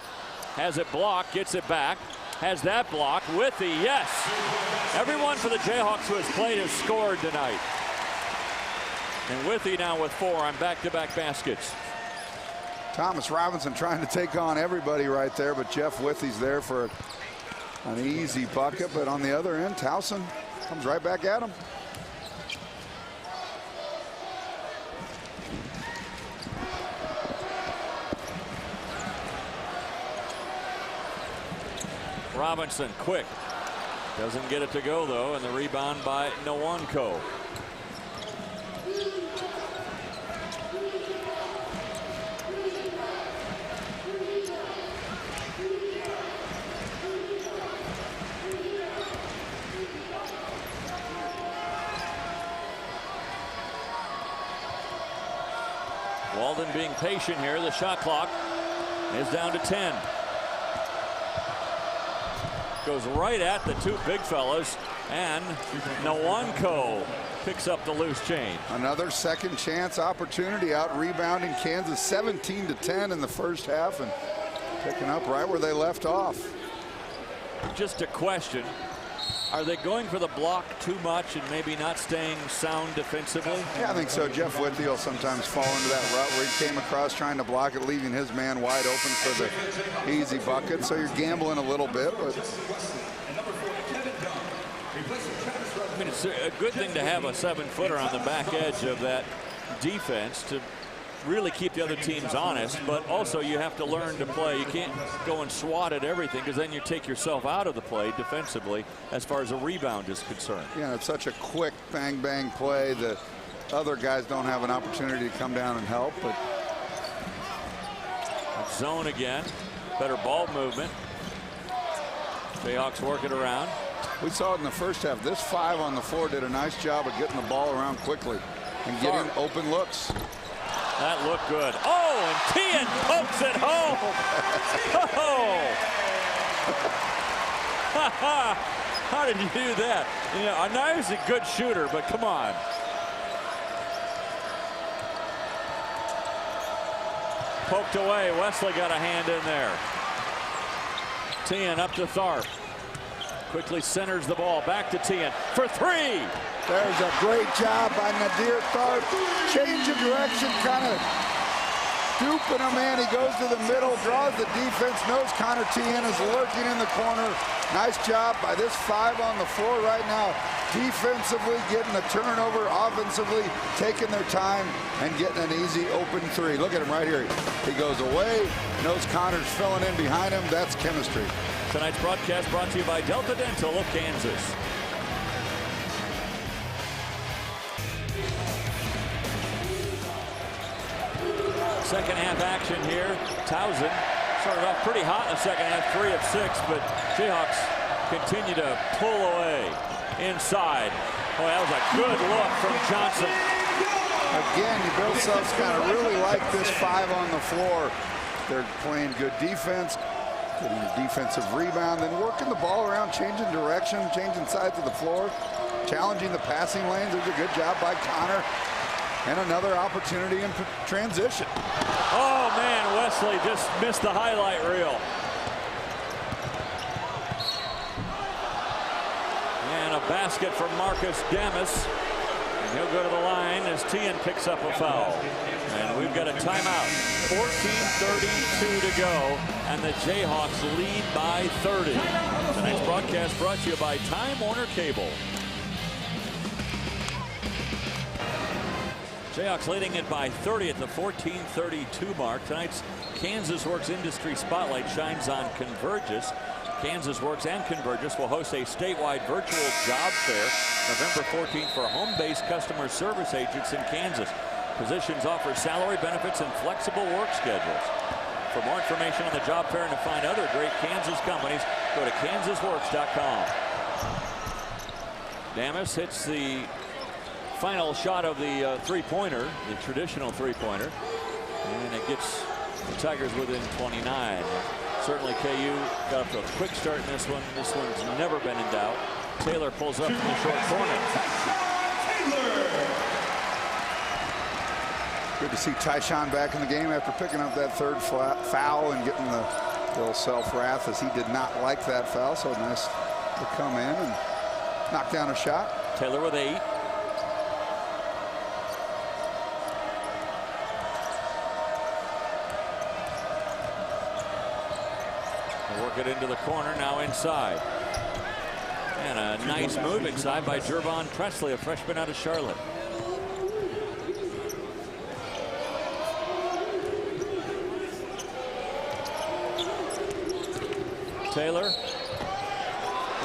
Has it blocked, gets it back. Has that blocked. Withey, yes. Everyone for the Jayhawks who has played has scored tonight. And Withey now with 4 on back-to-back baskets. Thomas Robinson trying to take on everybody right there, but Jeff Withey's there for an easy bucket. But on the other end, Towson comes right back at him. Robinson quick. Doesn't get it to go though, and the rebound by Nwanko. Walden being patient here. The shot clock is down to 10. Goes right at the two big fellas, and Nwanko picks up the loose change. Another second chance opportunity, out rebounding Kansas 17-10 in the first half, and picking up right where they left off. Just a question. Are they going for the block too much and maybe not staying sound defensively? Yeah, I think so. Jeff Withey will sometimes fall into that rut where he came across trying to block it, leaving his man wide open for the easy bucket. So you're gambling a little bit, but I mean, it's a good thing to have a 7-footer on the back edge of that defense to really keep the other teams honest, but also you have to learn to play. You can't go and swat at everything, because then you take yourself out of the play defensively as far as a rebound is concerned. Yeah, it's such a quick bang bang play that other guys don't have an opportunity to come down and help. But zone again, better ball movement. Jayhawks work it around. We saw it in the first half. This 5 on the floor did a nice job of getting the ball around quickly and getting open looks. That looked good. Oh, and Tian pokes it home. Oh. How did you do that? You know, I know he's a good shooter, but come on. Poked away. Wesley got a hand in there. Tian up to Tharp. Quickly centers the ball. Back to Tian for 3. There's a great job by Nadir Tharp. Change of direction, kind of duping him in. He goes to the middle, draws the defense, knows Connor Tian is lurking in the corner. Nice job by this 5 on the floor right now. Defensively getting a turnover, offensively taking their time and getting an easy open 3. Look at him right here. He goes away, knows Connor's filling in behind him. That's chemistry. Tonight's broadcast brought to you by Delta Dental of Kansas. Second half action here. Towson started off pretty hot in the second half, 3 of 6, but Jayhawks continue to pull away inside. Oh, that was a good look from Johnson. Again, Bill Self's kind of really like this 5 on the floor. They're playing good defense, getting a defensive rebound, then working the ball around, changing direction, changing sides of the floor, challenging the passing lanes. There's a good job by Connor. And another opportunity in transition. Oh, man, Wesley just missed the highlight reel. And a basket from Marcus Damas. And he'll go to the line as Tian picks up a foul. And we've got a timeout. 14:32 to go, and the Jayhawks lead by 30. Tonight's broadcast brought to you by Time Warner Cable. Jayhawks leading it by 30 at the 14:32 mark. Tonight's Kansas Works Industry Spotlight shines on Convergys. Kansas Works and Convergys will host a statewide virtual job fair November 14th for home-based customer service agents in Kansas. Positions offer salary, benefits, and flexible work schedules. For more information on the job fair and to find other great Kansas companies, go to kansasworks.com. Damas hits the final shot of the three-pointer, the traditional three-pointer, and it gets the Tigers within 29. Certainly KU got up to a quick start in this one. This one's never been in doubt. Taylor pulls up in the short corner. Good to see Tyshawn back in the game after picking up that third foul and getting the little self-wrath, as he did not like that foul. So nice to come in and knock down a shot. Taylor with 8. Work it into the corner, now inside. And a nice move inside by Jervon Presley, a freshman out of Charlotte. Taylor.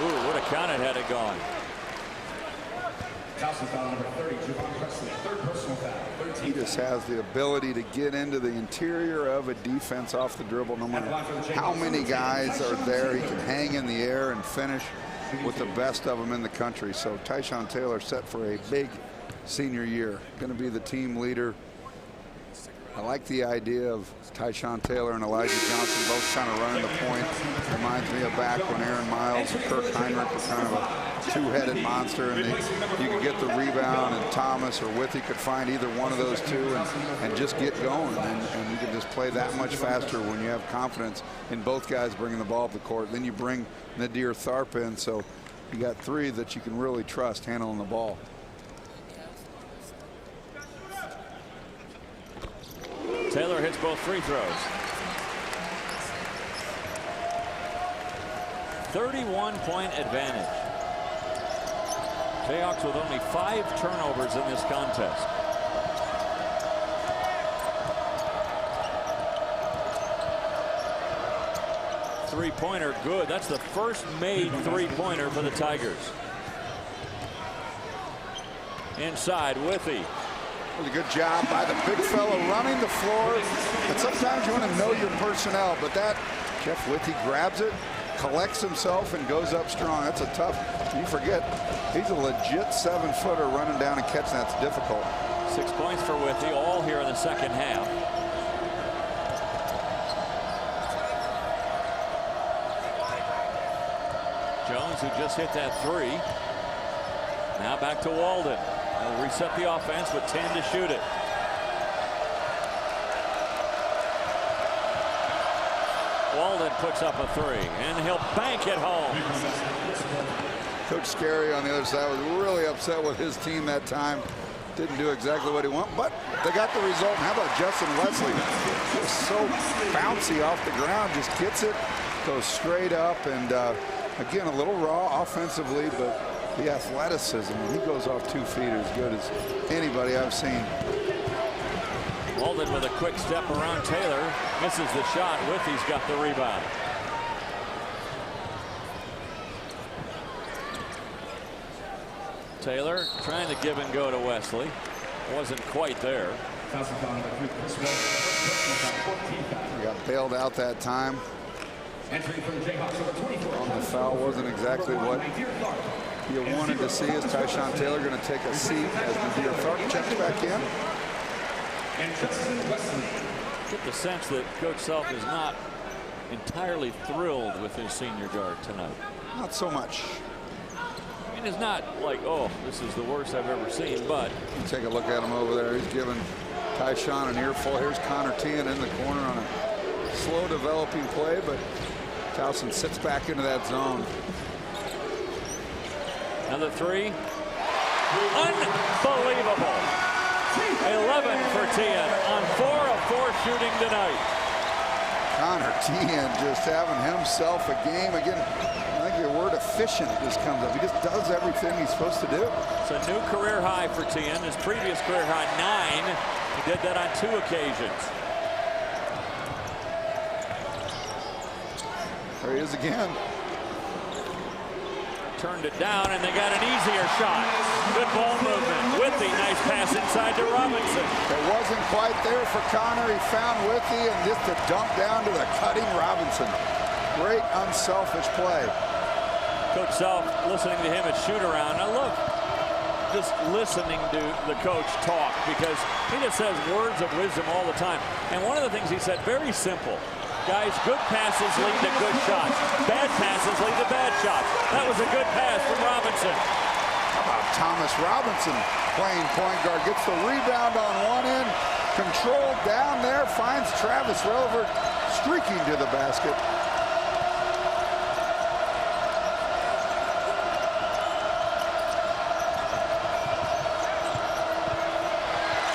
Ooh, what a count it had it gone. Towson foul number 30, Jervon Presley, third personal foul. 13. He just has the ability to get into the interior of a defense off the dribble. No matter how many guys are there, he can hang in the air and finish with the best of them in the country. So Tyshawn Taylor set for a big senior year. Going to be the team leader. I like the idea of Tyshawn Taylor and Elijah Johnson both kind of running the point. Reminds me of back when Aaron Miles and Kirk Heinrich were kind of a two-headed monster, and you could get the rebound, and Thomas or Withy could find either one of those two and just get going, and you can just play that much faster when you have confidence in both guys bringing the ball up the court. Then you bring Nadir Tharp in, so you got 3 that you can really trust handling the ball. Taylor hits both free throws. 31-point advantage. Jayhawks with only 5 turnovers in this contest. Three-pointer good. That's the first made three-pointer for the Tigers. Inside, Withy. Really good job by the big fella running the floor. And sometimes you want to know your personnel, but that Jeff Withy grabs it, collects himself, and goes up strong. That's a tough. You forget, he's a legit 7-footer running down and catching. That's difficult. 6 points for Withy, all here in the second half. Jones, who just hit that 3. Now back to Walden. He'll reset the offense with 10 to shoot it. Walden puts up a 3, and he'll bank it home. Coach Scarry on the other side was really upset with his team that time. Didn't do exactly what he wanted, but they got the result. How about Justin Wesley? Just so bouncy off the ground, just gets it, goes straight up, and again, a little raw offensively, but the athleticism, he goes off 2 feet as good as anybody I've seen. Walden with a quick step around Taylor, misses the shot. Withy's got the rebound. Taylor trying to give and go to Wesley. Wasn't quite there. He got bailed out that time. On the foul wasn't exactly what you wanted to see. Is Tyshawn Taylor going to take a seat as Nadir Tharp checks back in? Get the sense that Coach Self is not entirely thrilled with his senior guard tonight. Not so much. I mean, it's not like, oh, this is the worst I've ever seen, but you take a look at him over there. He's giving Tyshawn an earful. Here's Connor Tian in the corner on a slow developing play, but Towson sits back into that zone. Another 3. Unbelievable. 11 for Tian on 4 of 4 shooting tonight. Connor Tien just having himself a game. Again, I think the word efficient just comes up. He just does everything he's supposed to do. It's a new career high for Tien. His previous career high 9. He did that on 2 occasions. There he is again. Turned it down, and they got an easier shot. Good ball movement. Withy, nice pass inside to Robinson. It wasn't quite there for Connor. He found Withy, and just a dump down to the cutting Robinson. Great unselfish play. Coach Self listening to him at shoot around. I love just listening to the coach talk because he just says words of wisdom all the time. And one of the things he said, very simple. Guys, good passes lead to good shots. Bad passes lead to bad shots. That was a good pass from Robinson. How about Thomas Robinson playing point guard? Gets the rebound on one end. Controlled down there. Finds Travis Relevert streaking to the basket.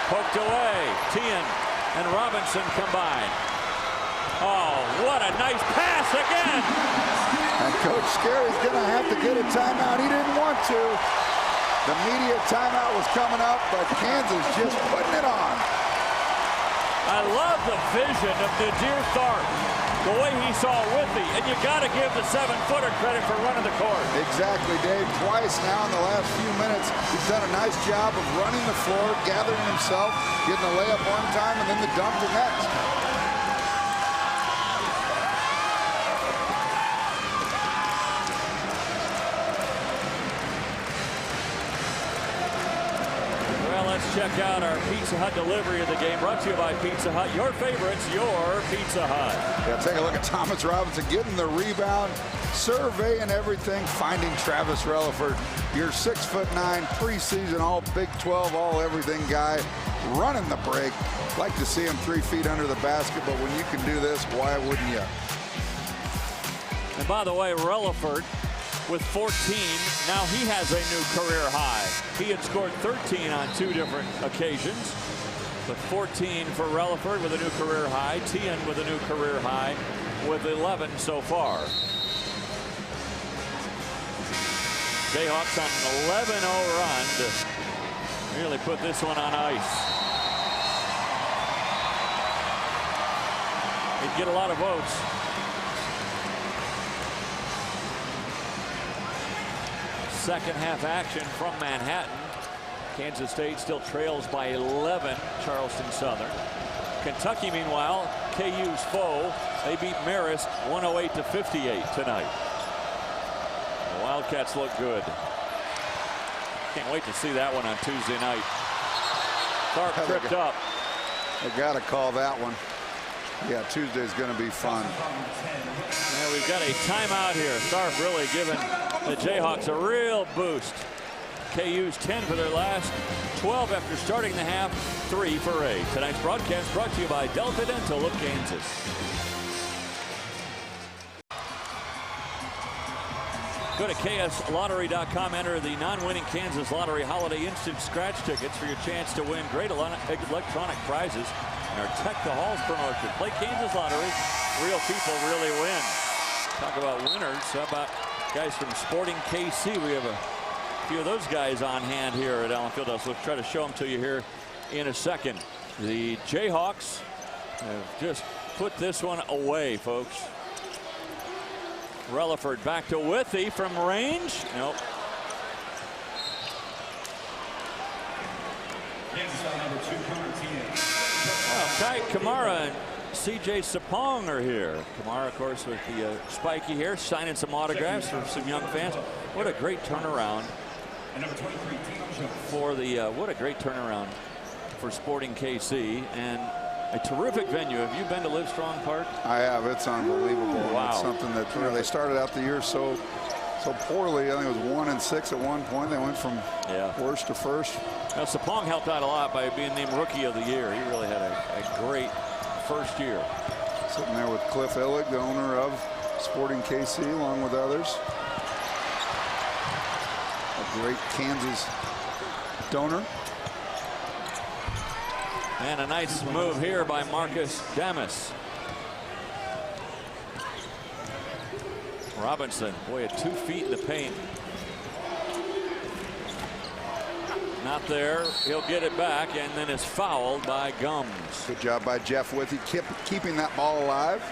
Poked away. Tien and Robinson combine. Oh, what a nice pass again. And Coach Scary's going to have to get a timeout. He didn't want to. The media timeout was coming up, but Kansas just putting it on. I love the vision of Nadir Tharp. The way he saw Withy, and you got to give the 7-footer credit for running the court. Exactly, Dave. Twice now in the last few minutes, he's done a nice job of running the floor, gathering himself, getting a layup one time, and then the dunk the next. Check out our Pizza Hut delivery of the game, brought to you by Pizza Hut. Your favorites, your Pizza Hut. Yeah, take a look at Thomas Robinson getting the rebound, surveying everything, finding Travis Relevert, your 6'9", preseason all Big 12, all everything guy, running the break. Like to see him 3 feet under the basket, but when you can do this, why wouldn't you? And by the way, Relevert with 14, now he has a new career high. He had scored 13 on 2 different occasions, but 14 for Relevert with a new career high. Tien with a new career high with 11 so far. Jayhawks on an 11-0 run to really put this one on ice. He'd get a lot of votes. Second half action from Manhattan. Kansas State still trails by 11 Charleston Southern. Kentucky, meanwhile, KU's foe. They beat Marist 108-58 tonight. The Wildcats look good. Can't wait to see that one on Tuesday night. Tharp tripped up. I gotta call that one. Yeah, Tuesday's gonna be fun. Yeah, we've got a timeout here. Tharp really giving the Jayhawks a real boost. KU's 10 for their last 12 after starting the half, 3 for 8. Tonight's broadcast brought to you by Delta Dental of Kansas. Go to kslottery.com, enter the non-winning Kansas Lottery Holiday Instant Scratch tickets for your chance to win great electronic prizes. And our Tech the Halls promotion. Play Kansas Lottery. Real people really win. Talk about winners. How about guys from Sporting KC? We have a few of those guys on hand here at Allen Fieldhouse. We'll try to show them to you here in a second. The Jayhawks have just put this one away, folks. Relevert back to Withy from range. Nope. Well, Kai Kamara and C.J. Sapong are here. Kamara, of course, with the spiky hair, signing some autographs for some young fans. What a great turnaround for the what a great turnaround for Sporting KC, and a terrific venue. Have you been to Livestrong Park? I have. It's unbelievable. Wow. It's something that, you know, they started out the year so poorly. I think it was 1-6 at one point. They went from worst to first. Now, Sapong helped out a lot by being named Rookie of the Year. He really had a great first year. Sitting there with Cliff Illig, the owner of Sporting KC, along with others. A great Kansas donor. And a nice move here by Marcus Damas. Robinson, boy, at 2 feet in the paint. Not there. He'll get it back and then is fouled by Gums. Good job by Jeff Withy keeping that ball alive.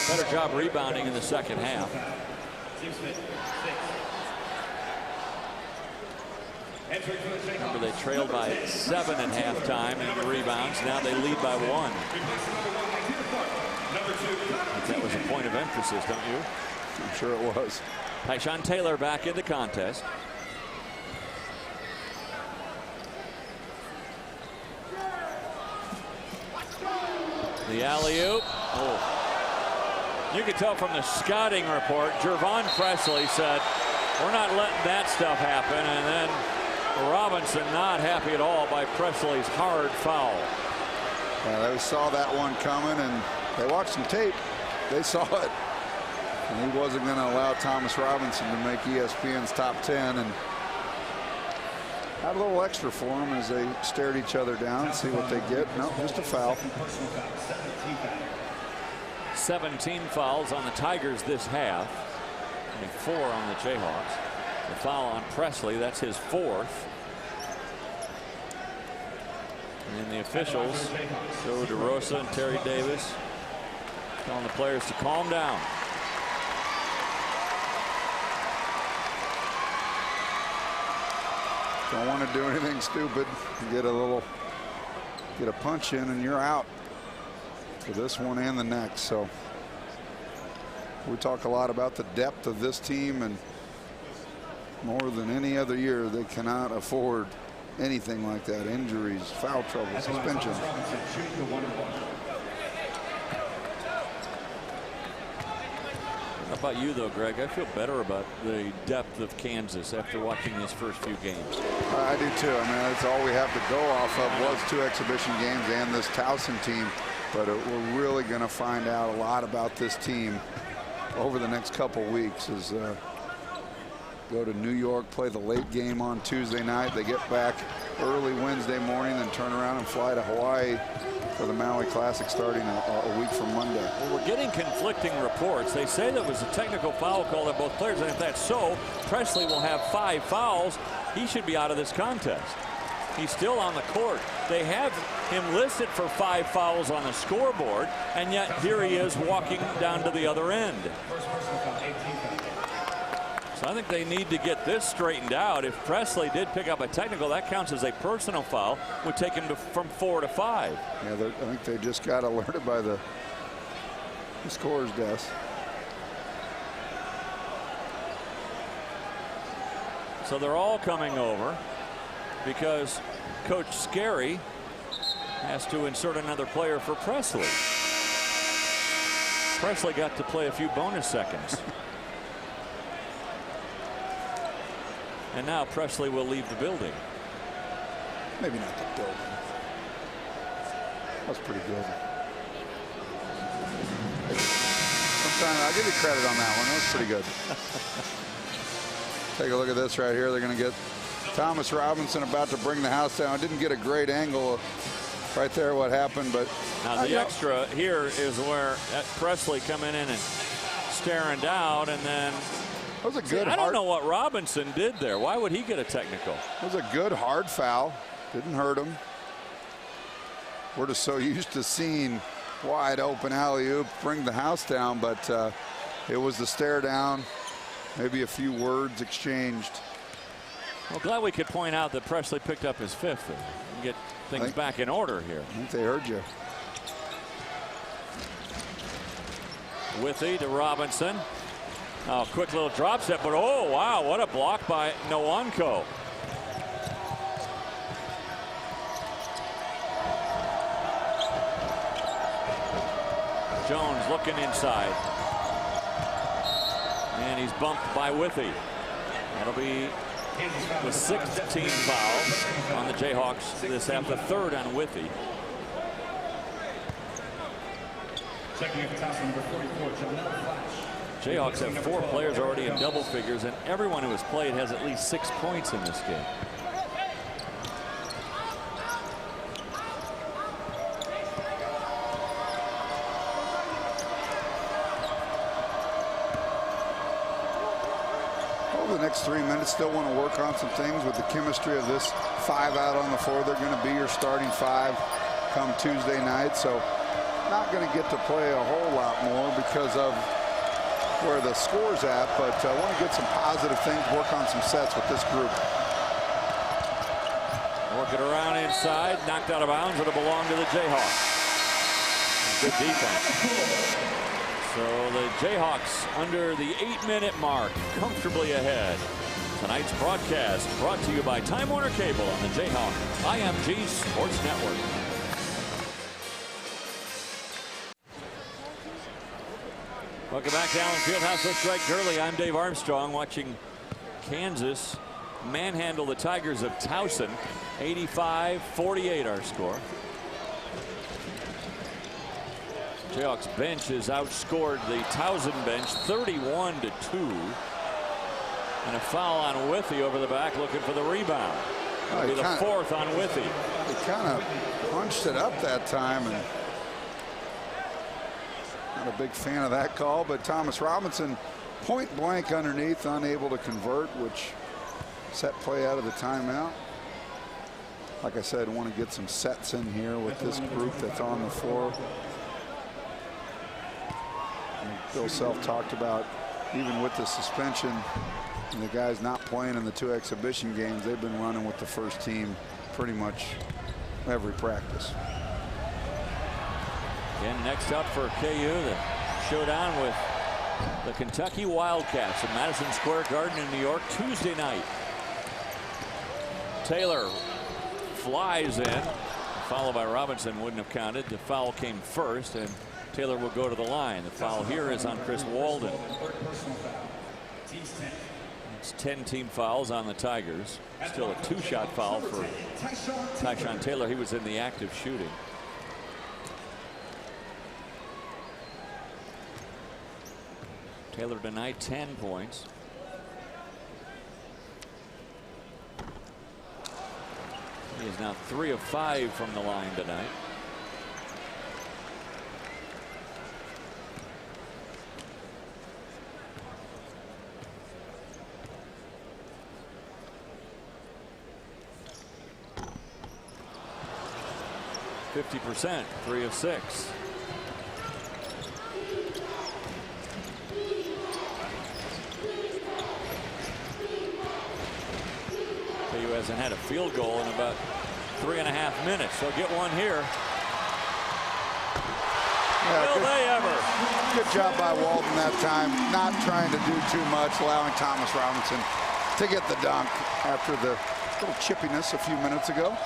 Better job rebounding in the second half. Remember, they trailed by 7 at halftime in rebounds. Now they lead by 1. That was a point of emphasis, don't you? I'm sure it was. Tyshawn Taylor back in the contest. The alley-oop. Oh. You could tell from the scouting report, Jervon Presley said, we're not letting that stuff happen. And then Robinson not happy at all by Presley's hard foul. Yeah, they saw that one coming, and they watched some tape. They saw it. And he wasn't going to allow Thomas Robinson to make ESPN's top 10. And had a little extra for him as they stared each other down, see what they get. No, just a foul. 17 fouls on the Tigers this half. Only 4 on the Jayhawks. The foul on Presley, that's his 4th. And the officials, Joe DeRosa and Terry Davis, telling the players to calm down. Don't want to do anything stupid. Get a punch in and you're out for this one and the next. So we talk a lot about the depth of this team, and more than any other year, they cannot afford anything like that. Injuries, foul trouble, suspension. How about you, though, Greg? I feel better about the depth of Kansas after watching these first few games. I do, too. I mean, that's all we have to go off of was 2 exhibition games and this Towson team. But we're really going to find out a lot about this team over the next couple weeks as go to New York, play the late game on Tuesday night. They get back early Wednesday morning, then turn around and fly to Hawaii for the Maui Classic starting a week from Monday. Well, we're getting conflicting reports. They say that was a technical foul call on both players, and if that's so, Presley will have 5 fouls. He should be out of this contest. He's still on the court. They have him listed for 5 fouls on the scoreboard, and yet here he is walking down to the other end. So I think they need to get this straightened out. If Presley did pick up a technical, that counts as a personal foul, would take him from 4 to 5. Yeah, I think they just got alerted by the scorer's desk. So they're all coming over because Coach Scarry has to insert another player for Presley. Presley got to play a few bonus seconds. And now Presley will leave the building. Maybe not the building. That's pretty good. Sometimes I'll give you credit on that one. That was pretty good. Take a look at this right here. They're going to get Thomas Robinson about to bring the house down. I didn't get a great angle right there what happened, but now the extra here is where Presley coming in and staring down, and then that was a good. I don't know what Robinson did there. Why would he get a technical? It was a good hard foul. Didn't hurt him. We're just so used to seeing wide open alley-oop bring the house down, but it was the stare down. Maybe a few words exchanged. Well, glad we could point out that Presley picked up his 5th and get things back in order here. I think they heard you. Withy to Robinson. Oh, quick little drop step, but oh, wow, what a block by Nwanko. Jones looking inside. And he's bumped by Withy. That'll be the 6th team foul on the Jayhawks this half, the 3rd on Withy. Checking in for Towson, number 44, Jamel Flash. Jayhawks have 4 players already in double figures, and everyone who has played has at least 6 points in this game. next 3 minutes. Still want to work on some things with the chemistry of this 5 out on the floor. They're going to be your starting 5 come Tuesday night. So not going to get to play a whole lot more because of where the score's at. But I want to get some positive things, work on some sets with this group. Working around inside, knocked out of bounds. It'll belong to the Jayhawks. Good defense. So the Jayhawks under the 8-minute mark, comfortably ahead. Tonight's broadcast brought to you by Time Warner Cable on the Jayhawk IMG Sports Network. Welcome back to Allen Fieldhouse with Greg Gurley. I'm Dave Armstrong, watching Kansas manhandle the Tigers of Towson. 85-48 our score. Jayhawks bench has outscored the Towson bench 31-2. And a foul on Withy over the back, looking for the rebound. That'll be the 4th on Withy. He kind of punched it up that time, and not a big fan of that call. But Thomas Robinson, point blank underneath, unable to convert, which set play out of the timeout. Like I said, I want to get some sets in here with this group that's on the floor. Bill Self talked about, even with the suspension and the guys not playing in the 2 exhibition games, they've been running with the first team pretty much every practice. Again, next up for KU, the showdown with the Kentucky Wildcats at Madison Square Garden in New York Tuesday night. Taylor flies in, followed by Robinson. Wouldn't have counted. The foul came first, and Taylor will go to the line. The foul here is on Chris Walden. It's 10 team fouls on the Tigers. Still a 2-shot foul for Tyshawn Taylor. He was in the act of shooting. Taylor tonight 10 points. He is now 3 of 5 from the line tonight. %, 3 of 6. KU hasn't had a field goal in about 3.5 minutes. So get one here. Yeah, Will they ever? Good job by Walden that time, not trying to do too much, allowing Thomas Robinson to get the dunk after the little chippiness a few minutes ago.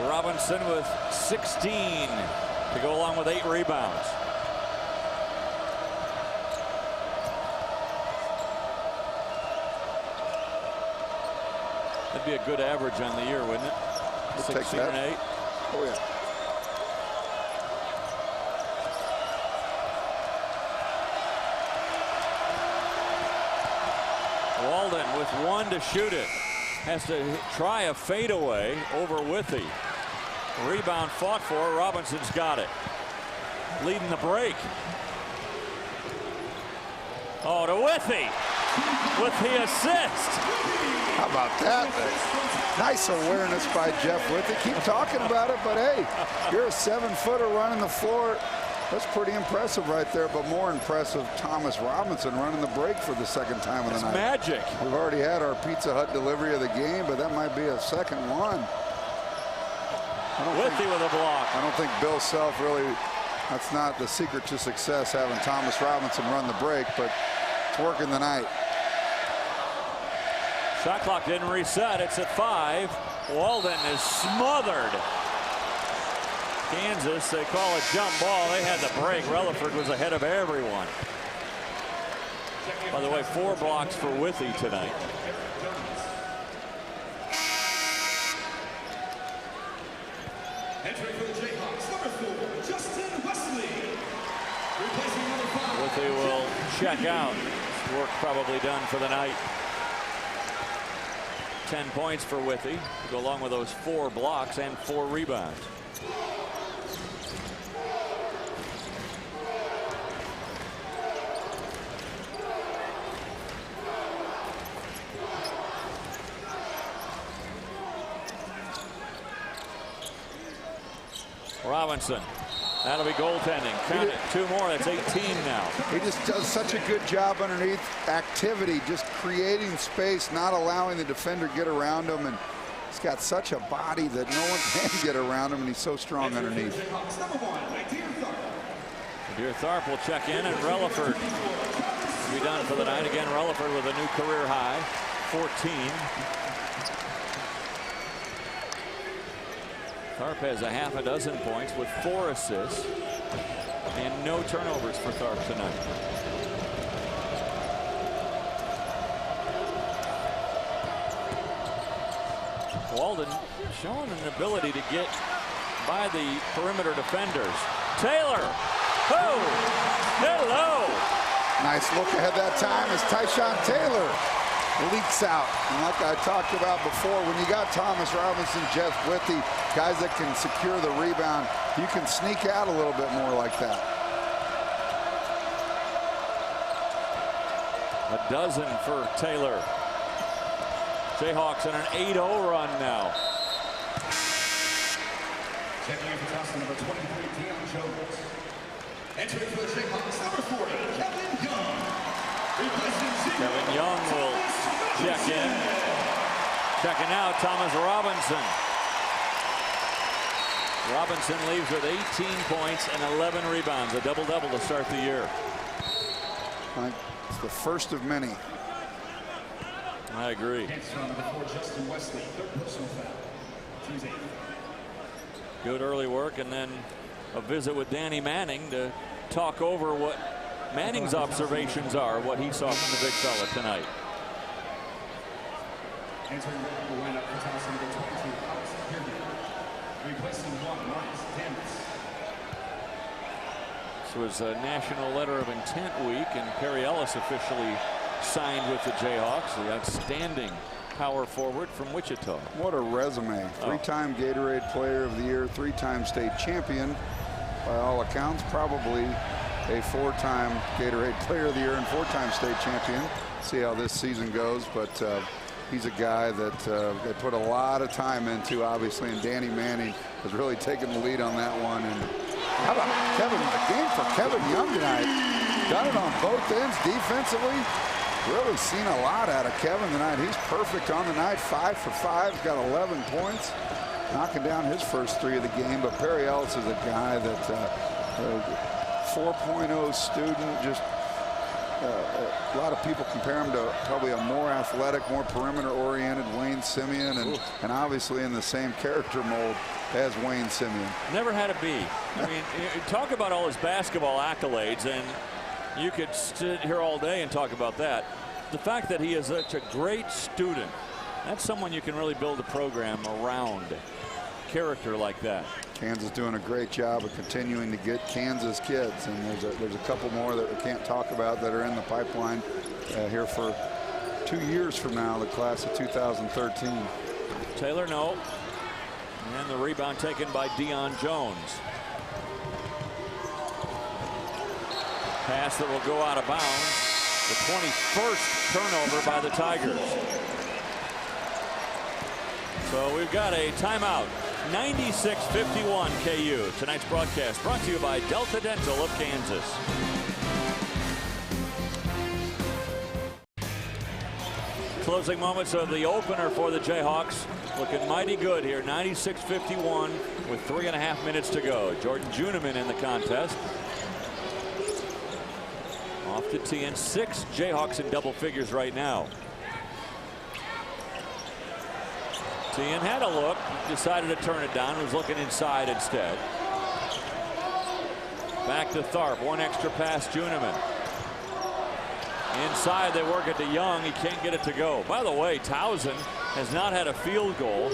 Robinson with 16 to go along with 8 rebounds. That'd be a good average on the year, wouldn't it? We'll 16 and 8. Oh yeah. Walden with 1 to shoot it. Has to try a fadeaway over Withy. Rebound fought for. Robinson's got it. Leading the break. Oh, to Withy with the assist. How about that? Nice awareness by Jeff Withy. Keep talking about it, but hey, you're a 7-footer running the floor. That's pretty impressive right there, but more impressive, Thomas Robinson running the break for the 2nd time of the night. Magic. We've already had our Pizza Hut delivery of the game, but that might be a second one. Withy with a block. I don't think Bill Self really, that's not the secret to success, having Thomas Robinson run the break, but it's working tonight. Shot clock didn't reset. It's at 5. Walden is smothered. Kansas, they call it jump ball. They had the break. Relaford was ahead of everyone. By the way, 4 blocks for Withy tonight. Entering for the Jayhawks, number 4, Justin Wesley. Replacing number 5. Withy will check out. Work probably done for the night. 10 points for Withy to go along with those 4 blocks and 4 rebounds. Robinson. That'll be goaltending. Count it. 2 more. That's 18 now. He just does such a good job underneath. Activity, just creating space, not allowing the defender to get around him. And he's got such a body that no one can get around him, and he's so strong underneath. Dear Tharp will check in, and Relaford will be done for the night. Again, Relaford with a new career high, 14. Tharp has a half a dozen points with 4 assists and no turnovers for Tharp tonight. Walden showing an ability to get by the perimeter defenders. Taylor. Oh, hello. Nice look ahead that time as Tyshawn Taylor leaks out. And like I talked about before, when you got Thomas Robinson, Jeff Withy, guys that can secure the rebound, you can sneak out a little bit more like that. A dozen for Taylor. Jayhawks on an 8-0 run now. Checking in for Towson, number 23, Deion Jones. Entering for the Jayhawks, number 40, Kevin Young. Kevin Young will check in. Checking out Thomas Robinson. Robinson leaves with 18 points and 11 rebounds. A double-double to start the year. It's the first of many. I agree. Justin Wesley, 3rd personal foul. Team's 8th. Good early work, and then a visit with Danny Manning to talk over what Manning's observations are, what he saw from the big fella tonight. Entering the lineup for Towson, number 22, Allen Fieldhouse. Replacing Marcus Davis. This was a National Letter of Intent week, and Perry Ellis officially signed with the Jayhawks, the outstanding power forward from Wichita. What a resume. 3-time Gatorade Player of the Year, 3-time state champion. By all accounts, probably a 4-time Gatorade Player of the Year and 4-time state champion. See how this season goes, but he's a guy that they put a lot of time into, obviously, and Danny Manning has really taken the lead on that one. And how about Kevin? A game for Kevin Young tonight. Done it on both ends defensively. Really seen a lot out of Kevin tonight. He's perfect on the night, 5 for 5. He's got 11 points, knocking down his first 3 of the game. But Perry Ellis is a guy that 4.0 student. Just a lot of people compare him to probably a more athletic, more perimeter-oriented Wayne Simeon, and obviously in the same character mold as Wayne Simeon. Never had a B. I mean, talk about all his basketball accolades, and you could sit here all day and talk about that. The fact that he is such a great student, that's someone you can really build a program around. Character like that. Kansas doing a great job of continuing to get Kansas kids, and there's a couple more that we can't talk about that are in the pipeline here for 2 years from now, the class of 2013. Taylor, no. And the rebound taken by Deion Jones. Pass that will go out of bounds. The 21st turnover by the Tigers. So we've got a timeout. 96-51 KU. Tonight's broadcast brought to you by Delta Dental of Kansas. Closing moments of the opener for the Jayhawks. Looking mighty good here. 96-51 with 3.5 minutes to go. Jordan Juneman in the contest. Off to tee, and 6 Jayhawks in double figures right now. Tien had a look, decided to turn it down, was looking inside instead. Back to Tharp, 1 extra pass, Juneman. Inside, they work it to Young. He can't get it to go. By the way, Towson has not had a field goal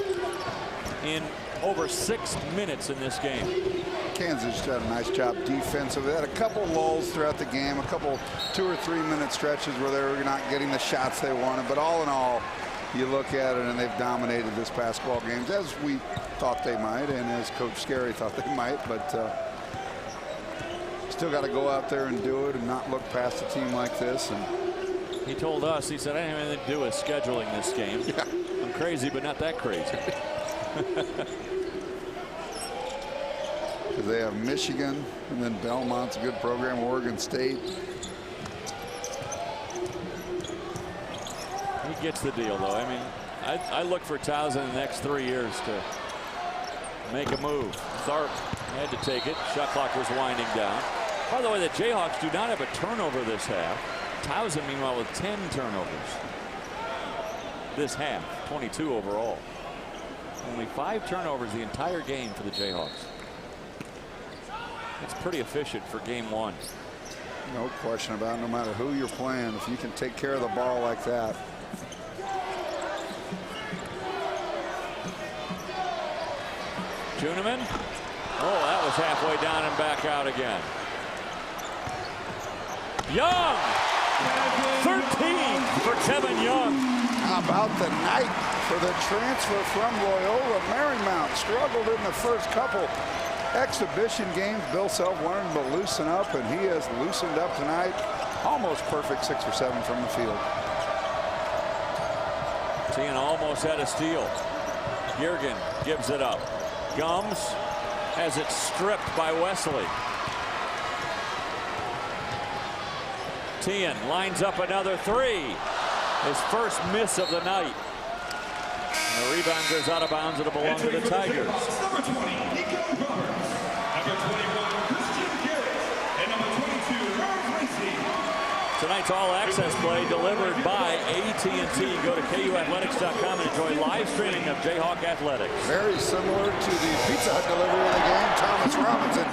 in over 6 minutes in this game. Kansas just had a nice job defensively. They had a couple lulls throughout the game, a couple 2 or 3 minute stretches where they were not getting the shots they wanted. But all in all, you look at it and they've dominated this basketball games, as we thought they might and as Coach Scarry thought they might. But still got to go out there and do it and not look past a team like this. And he told us, he said, I didn't have anything to do with scheduling this game. Yeah. I'm crazy, but not that crazy. they have Michigan, and then Belmont's a good program, Oregon State. He gets the deal, though. I mean, I look for Towson in the next 3 years to make a move. Tharp had to take it. Shot clock was winding down. By the way, the Jayhawks do not have a turnover this half. Towson, meanwhile, with 10 turnovers this half, 22 overall. Only 5 turnovers the entire game for the Jayhawks. It's pretty efficient for game 1. No question about it. No matter who you're playing, if you can take care of the ball like that. Juneman. Oh, that was halfway down and back out again. Young. 13 for Kevin Young. How about the night for the transfer from Loyola Marymount? Struggled in the first couple exhibition games. Bill Self wanted him to loosen up, and he has loosened up tonight. Almost perfect 6 or 7 from the field. Tien almost had a steal. Yergin gives it up. Gums has it stripped by Wesley. Tien lines up another 3. His first miss of the night. And the rebound goes out of bounds. It'll belong to the Tigers. Number 20, Nico Roberts. Number 21, Christian Garrett. And number 22, Mark Lacey. Tonight's all-access play delivered by AT&T. Go to KUathletics.com and enjoy live streaming of Jayhawk Athletics. Very similar to the Pizza Hut delivery of the game. Thomas Robinson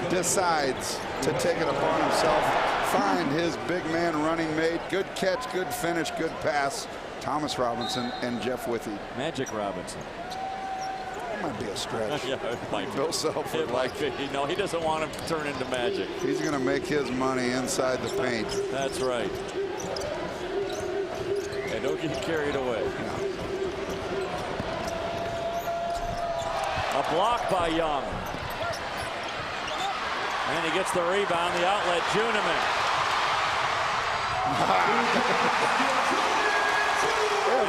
decides to take it upon himself, find his big man running mate. Good catch, good finish, good pass. Thomas Robinson and Jeff Withey. Magic Robinson. That might be a stretch. Yeah, it might be. Bill Self would like it. No, he doesn't want him to turn into Magic. He's going to make his money inside the paint. That's right. Yeah, don't get carried away. Yeah. A block by Young. And he gets the rebound, the outlet, Juneman.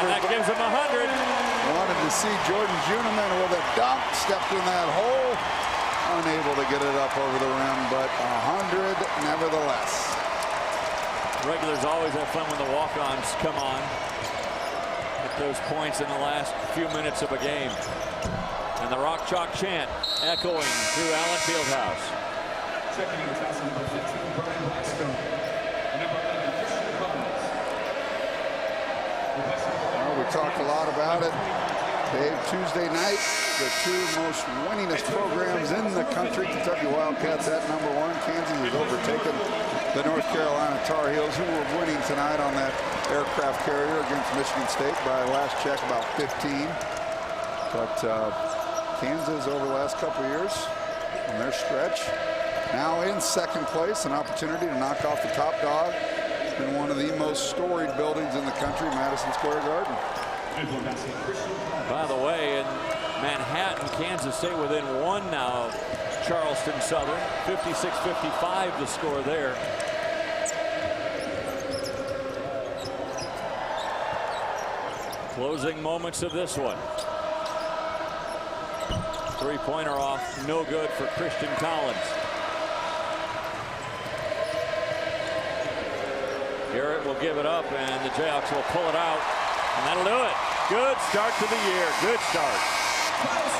And that gives him 100. Wanted to see Jordan Juneman with a dunk, stepped in that hole, unable to get it up over the rim, but 100 nevertheless. Regulars always have fun when the walk-ons come on. Get those points in the last few minutes of a game. And the Rock Chalk chant echoing through Allen Fieldhouse. Checking into Towson, number 15, Brian Blackstone. And number 11, Christian Roberts. Well, we talked a lot about it. Dave, Tuesday night, the 2 most winningest programs in the country. Kentucky Wildcats at number 1. Kansas has overtaken the North Carolina Tar Heels, who were winning tonight on that aircraft carrier against Michigan State by last check about 15. But Kansas over the last couple years on their stretch, now in second place, an opportunity to knock off the top dog in one of the most storied buildings in the country, Madison Square Garden. By the way, in Manhattan, Kansas State within 1 now of Charleston Southern. 56-55 the score there. Closing moments of this one. 3-pointer off, no good for Christian Collins. Garrett will give it up, and the Jayhawks will pull it out, and that'll do it. Good start to the year. Good start.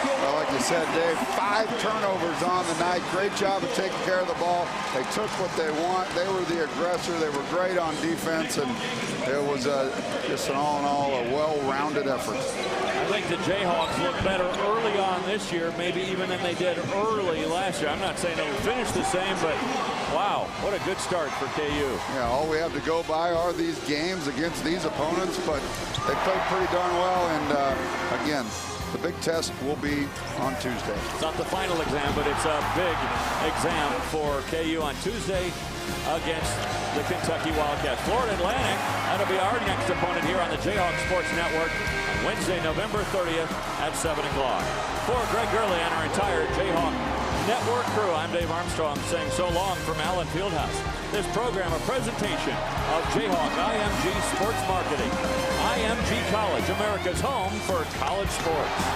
Well, like you said, Dave, 5 turnovers on the night. Great job of taking care of the ball. They took what they want. They were the aggressor. They were great on defense, and it was just an all-in-all a well-rounded effort. I think the Jayhawks look better early on this year, maybe even than they did early last year. I'm not saying they'll finish the same, but wow, what a good start for KU. Yeah, all we have to go by are these games against these opponents, but they played pretty darn well, and again, the big test will be on Tuesday. It's not the final exam, but it's a big exam for KU on Tuesday against the Kentucky Wildcats. Florida Atlantic, that'll be our next opponent here on the Jayhawk Sports Network on Wednesday, November 30th at 7 o'clock. For Greg Gurley and our entire Jayhawk Network crew, I'm Dave Armstrong saying so long from Allen Fieldhouse. This program a presentation of Jayhawk IMG Sports Marketing. IMG College, America's home for college sports.